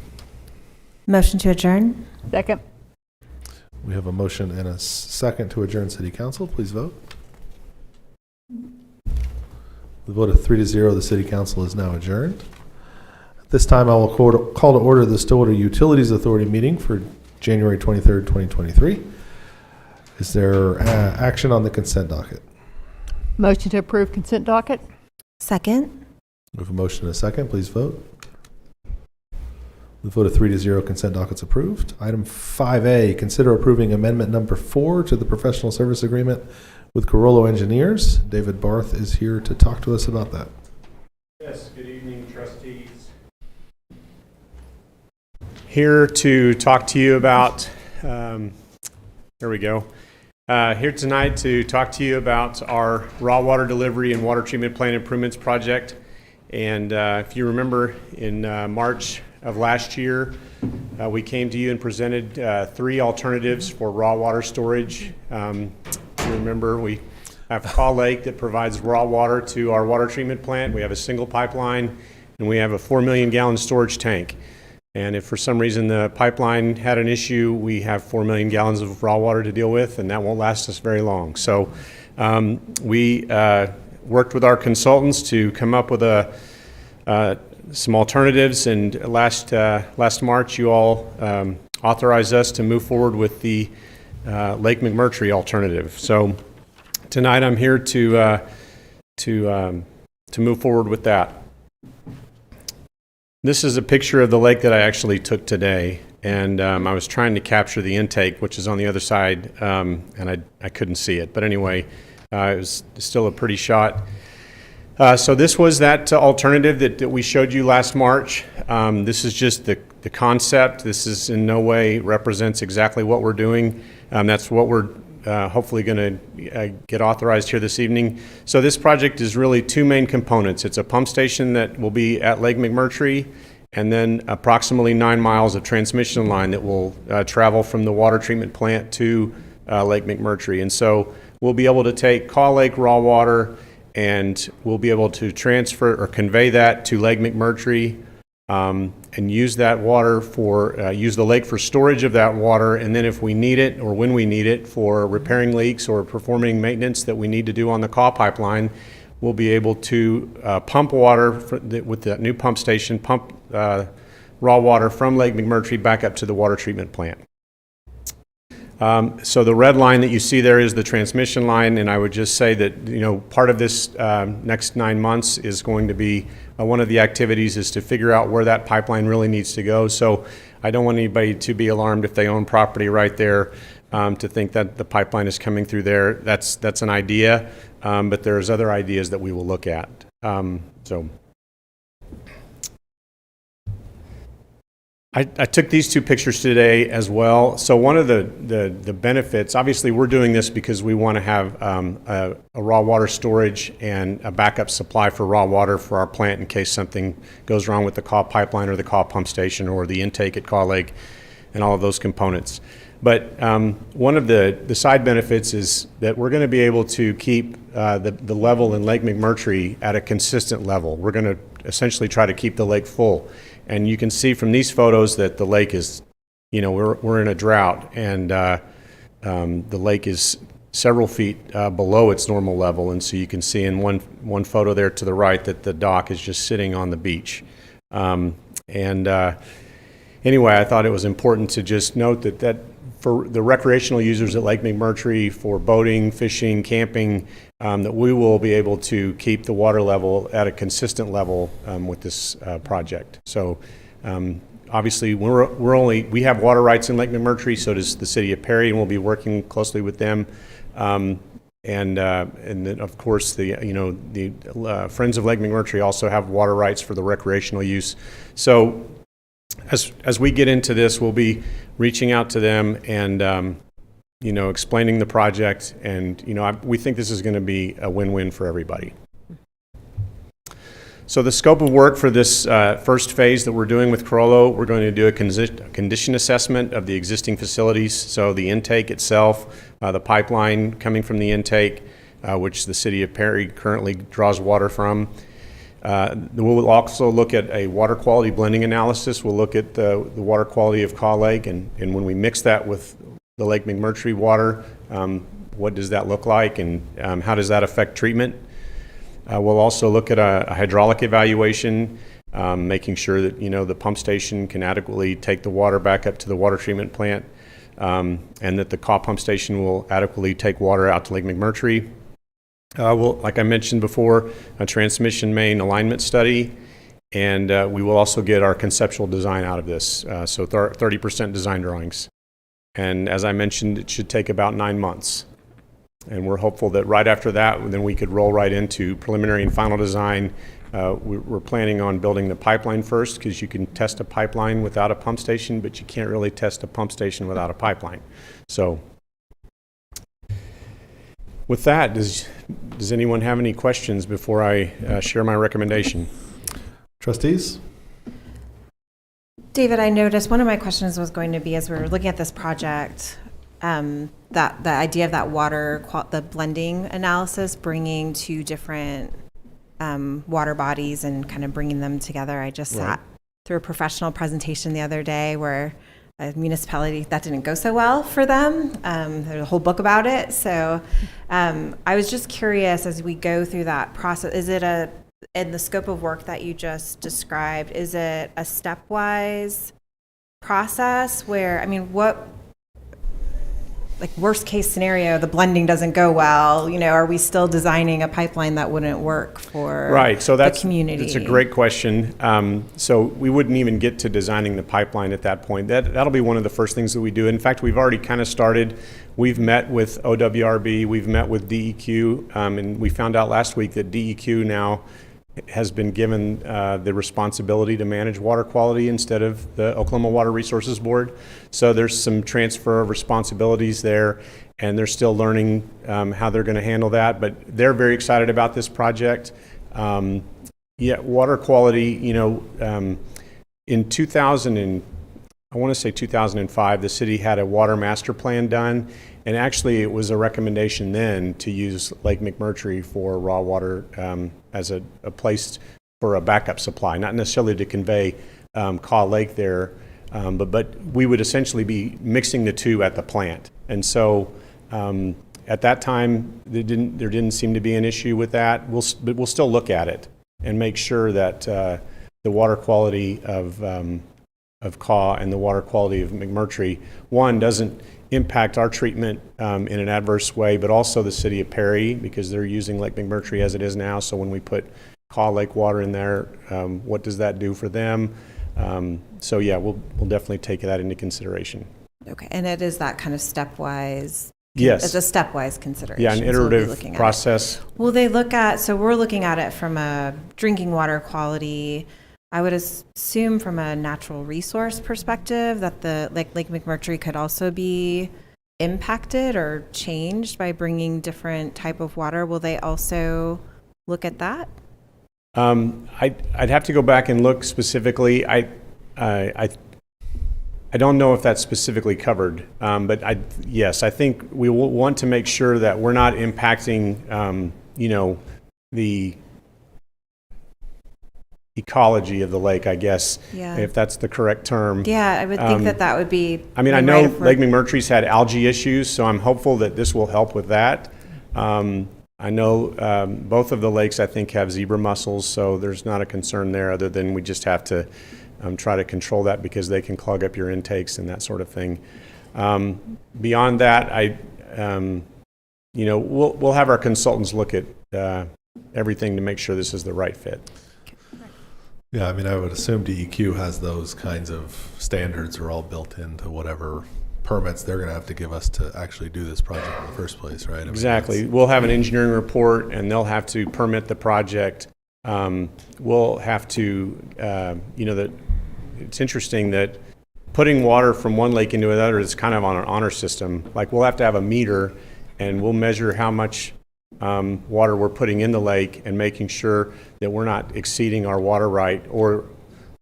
Motion to adjourn. Second. We have a motion and a second to adjourn City Council. Please vote. The vote of 3-0, the City Council is now adjourned. This time I will call to order the Stillwater Utilities Authority meeting for January 23rd, 2023. Is there action on the consent docket? Motion to approve consent docket? Second? We have a motion and a second. Please vote. With a vote of 3-0, consent docket's approved. Item 5A, consider approving amendment number 4 to the professional service agreement with Carollo Engineers. David Barth is here to talk to us about that. Yes, good evening, trustees. Here to talk to you about, there we go. Here tonight to talk to you about our raw water delivery and water treatment plant improvements project. And if you remember, in March of last year, we came to you and presented 3 alternatives for raw water storage. If you remember, we have Kaw Lake that provides raw water to our water treatment plant. We have a single pipeline, and we have a 4 million gallon storage tank. And if for some reason the pipeline had an issue, we have 4 million gallons of raw water to deal with, and that won't last us very long. So we worked with our consultants to come up with some alternatives, and last March you all authorized us to move forward with the Lake McMurtry alternative. So tonight I'm here to move forward with that. This is a picture of the lake that I actually took today, and I was trying to capture the intake, which is on the other side, and I couldn't see it. But anyway, it was still a pretty shot. So this was that alternative that we showed you last March. This is just the concept. This is in no way represents exactly what we're doing. That's what we're hopefully going to get authorized here this evening. So this project is really 2 main components. It's a pump station that will be at Lake McMurtry, and then approximately 9 miles of transmission line that will travel from the water treatment plant to Lake McMurtry. And so we'll be able to take Kaw Lake raw water, and we'll be able to transfer or convey that to Lake McMurtry, and use that water for, use the lake for storage of that water, and then if we need it, or when we need it, for repairing leaks or performing maintenance that we need to do on the Kaw pipeline, we'll be able to pump water with that new pump station, pump raw water from Lake McMurtry back up to the water treatment plant. So the red line that you see there is the transmission line, and I would just say that, you know, part of this next 9 months is going to be one of the activities is to figure out where that pipeline really needs to go. So I don't want anybody to be alarmed if they own property right there to think that the pipeline is coming through there. That's an idea, but there's other ideas that we will look at. I took these 2 pictures today as well. So one of the benefits, obviously we're doing this because we want to have a raw water storage and a backup supply for raw water for our plant in case something goes wrong with the Kaw pipeline or the Kaw pump station or the intake at Kaw Lake and all of those components. But one of the side benefits is that we're going to be able to keep the level in Lake McMurtry at a consistent level. We're going to essentially try to keep the lake full. And you can see from these photos that the lake is, you know, we're in a drought, and the lake is several feet below its normal level. And so you can see in one photo there to the right that the dock is just sitting on the beach. Anyway, I thought it was important to just note that for the recreational users at Lake McMurtry, for boating, fishing, camping, that we will be able to keep the water level at a consistent level with this project. So obviously we have water rights in Lake McMurtry, so does the city of Perry, and we'll be working closely with them. And then of course the Friends of Lake McMurtry also have water rights for the recreational use. So as we get into this, we'll be reaching out to them and explaining the project, and we think this is going to be a win-win for everybody. So the scope of work for this first phase that we're doing with Carollo, we're going to do a condition assessment of the existing facilities. So the intake itself, the pipeline coming from the intake, which the city of Perry currently draws water from. We'll also look at a water quality blending analysis. We'll look at the water quality of Kaw Lake, and when we mix that with the Lake McMurtry water, what does that look like, and how does that affect treatment? We'll also look at a hydraulic evaluation making sure that, the pump station can adequately take the water back up to the water treatment plant, and that the Caw pump station will adequately take water out to Lake McMurtry. Like I mentioned before, a transmission main alignment study, and we will also get our conceptual design out of this, so 30% design drawings. And as I mentioned, it should take about 9 months. And we're hopeful that right after that, then we could roll right into preliminary and final design. We're planning on building the pipeline first, because you can test a pipeline without a pump station, but you can't really test a pump station without a pipeline. So with that, does anyone have any questions before I share my recommendation? Trustees? David, I noticed one of my questions was going to be, as we were looking at this project, that the idea of that the blending analysis, bringing two different water bodies and kind of bringing them together. I just sat through a professional presentation the other day where a municipality, that didn't go so well for them. There's a whole book about it. So I was just curious, as we go through that process, is it in the scope of work that you just described, is it a stepwise process where, worst case scenario, the blending doesn't go well, are we still designing a pipeline that wouldn't work for the community? That's a great question. So we wouldn't even get to designing the pipeline at that point. That'll be one of the first things that we do. In fact, we've already kind of started. We've met with OWRB, we've met with DEQ, and we found out last week that DEQ now has been given the responsibility to manage water quality instead of the Oklahoma Water Resources Board. So there's some transfer of responsibilities there, and they're still learning how they're going to handle that. But they're very excited about this project. Water quality, in 2005, the city had a water master plan done, and actually it was a recommendation then to use Lake McMurtry for raw water as a place for a backup supply, not necessarily to convey Caw Lake there, but we would essentially be mixing the two at the plant. And so at that time, there didn't seem to be an issue with that. But we'll still look at it and make sure that the water quality of Caw and the water quality of McMurtry, one, doesn't impact our treatment in an adverse way, but also the city of Perry, because they're using Lake McMurtry as it is now. So when we put Caw Lake water in there, what does that do for them? We'll definitely take that into consideration. Okay, and it is that kind of stepwise. Yes, it's a stepwise consideration. Yeah, an iterative process. Will they look at? So we're looking at it from a drinking water quality. I would assume from a natural resource perspective that the Lake McMurtry could also be impacted or changed by bringing different type of water. Will they also look at that? I'd have to go back and look specifically. I don't know if that's specifically covered, but yes, I think we will want to make sure that we're not impacting, the ecology of the lake, I guess, if that's the correct term. Yeah, I would think that would be. I know Lake McMurtry's had algae issues, so I'm hopeful that this will help with that. I know both of the lakes, I think, have zebra mussels, so there's not a concern there, other than we just have to try to control that, because they can clog up your intakes and that sort of thing. Beyond that, we'll have our consultants look at everything to make sure this is the right fit. Yeah, I would assume DEQ has those kinds of standards are all built into whatever permits they're going to have to give us to actually do this project in the first place, right? Exactly. We'll have an engineering report, and they'll have to permit the project. We'll have to, it's interesting that putting water from one lake into another is kind of on an honor system. Like, we'll have to have a meter, and we'll measure how much water we're putting in the lake, and making sure that we're not exceeding our water right or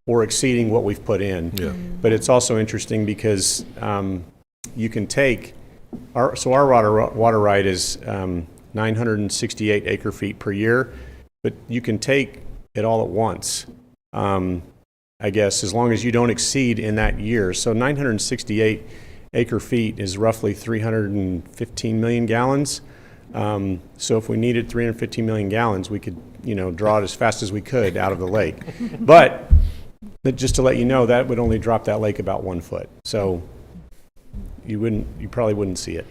exceeding what we've put in. Yeah. But it's also interesting because you can take our water right is 968 acre feet per year, but you can take it all at once, I guess, as long as you don't exceed in that year. So 968 acre feet is roughly 315 million gallons. So if we needed 350 million gallons, we could, draw it as fast as we could out of the lake. But just to let you know, that would only drop that lake about 1 foot. So you probably wouldn't see it.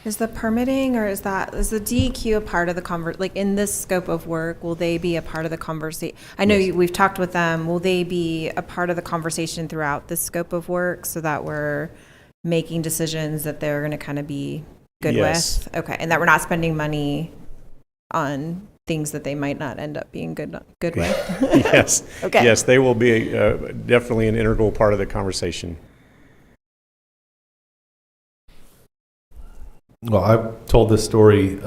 Is the permitting or is the DEQ a part of the like in this scope of work, will they be a part of the conversation? I know we've talked with them. Will they be a part of the conversation throughout this scope of work so that we're making decisions that they're going to kind of be good Yes. with? Okay. And that we're not spending money on things that they might not end up being good with? Yes. Okay. Yes, they will be definitely an integral part of the conversation. Well, I've told this story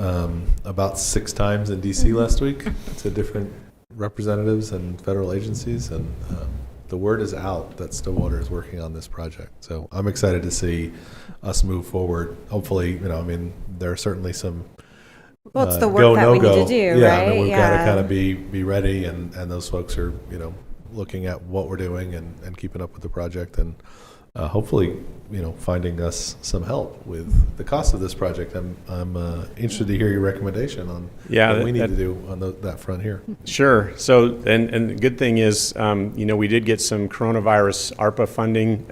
about 6 times in DC last week to different representatives and federal agencies, and the word is out that Stillwater is working on this project. So I'm excited to see us move forward. Hopefully, there are certainly some Well, it's the work that we need to do, yeah, right? We've got to kind of be ready, and those folks are, looking at what we're doing and keeping up with the project, and hopefully, finding us some help with the cost of this project. I'm interested to hear your recommendation on what we need to do on that front here. Sure. So, and the good thing is, we did get some coronavirus ARPA funding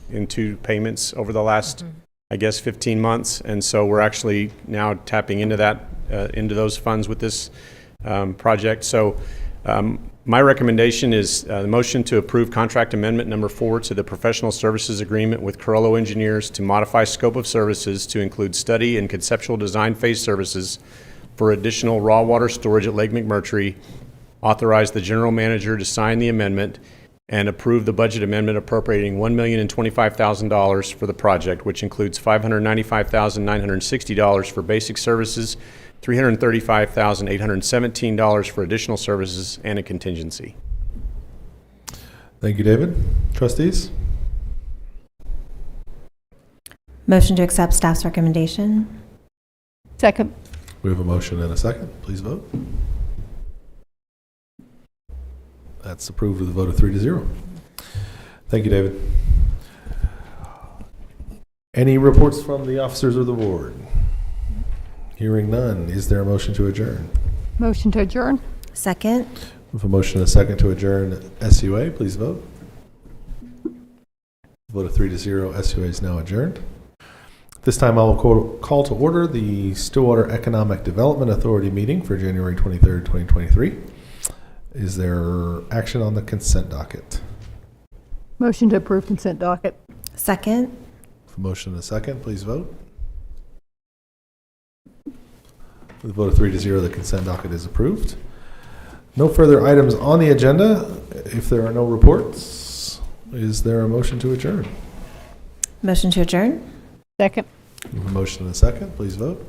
in 2 payments over the last, 15 months. And so we're actually now tapping into that, into those funds with this project. So my recommendation is the motion to approve contract amendment number 4 to the professional services agreement with Carollo Engineers to modify scope of services to include study and conceptual design phase services for additional raw water storage at Lake McMurtry, authorize the general manager to sign the amendment, and approve the budget amendment appropriating $1,025,000 for the project, which includes $595,960 for basic services, $335,817 for additional services, and a contingency. Thank you, David. Trustees? Motion to accept staff's recommendation. Second. We have a motion and a second. Please vote. That's approved with a vote of 3-0. Thank you, David. Any reports from the officers of the board? Hearing none, is there a motion to adjourn? Motion to adjourn. Second. With a motion and a second to adjourn SUA, please vote. Vote of 3-0, SUA is now adjourned. This time I will call to order the Stillwater Economic Development Authority meeting for January 23rd, 2023. Is there action on the consent docket? Motion to approve consent docket. Second. With a motion and a second, please vote. With a vote of 3-0, the consent docket is approved. No further items on the agenda. If there are no reports, is there a motion to adjourn? Motion to adjourn. Second. With a motion and a second, please vote.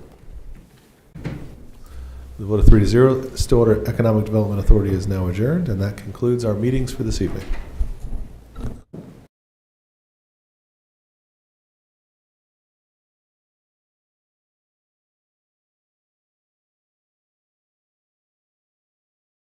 The vote of 3-0, Stillwater Economic Development Authority is now adjourned, and that concludes our meetings for this evening.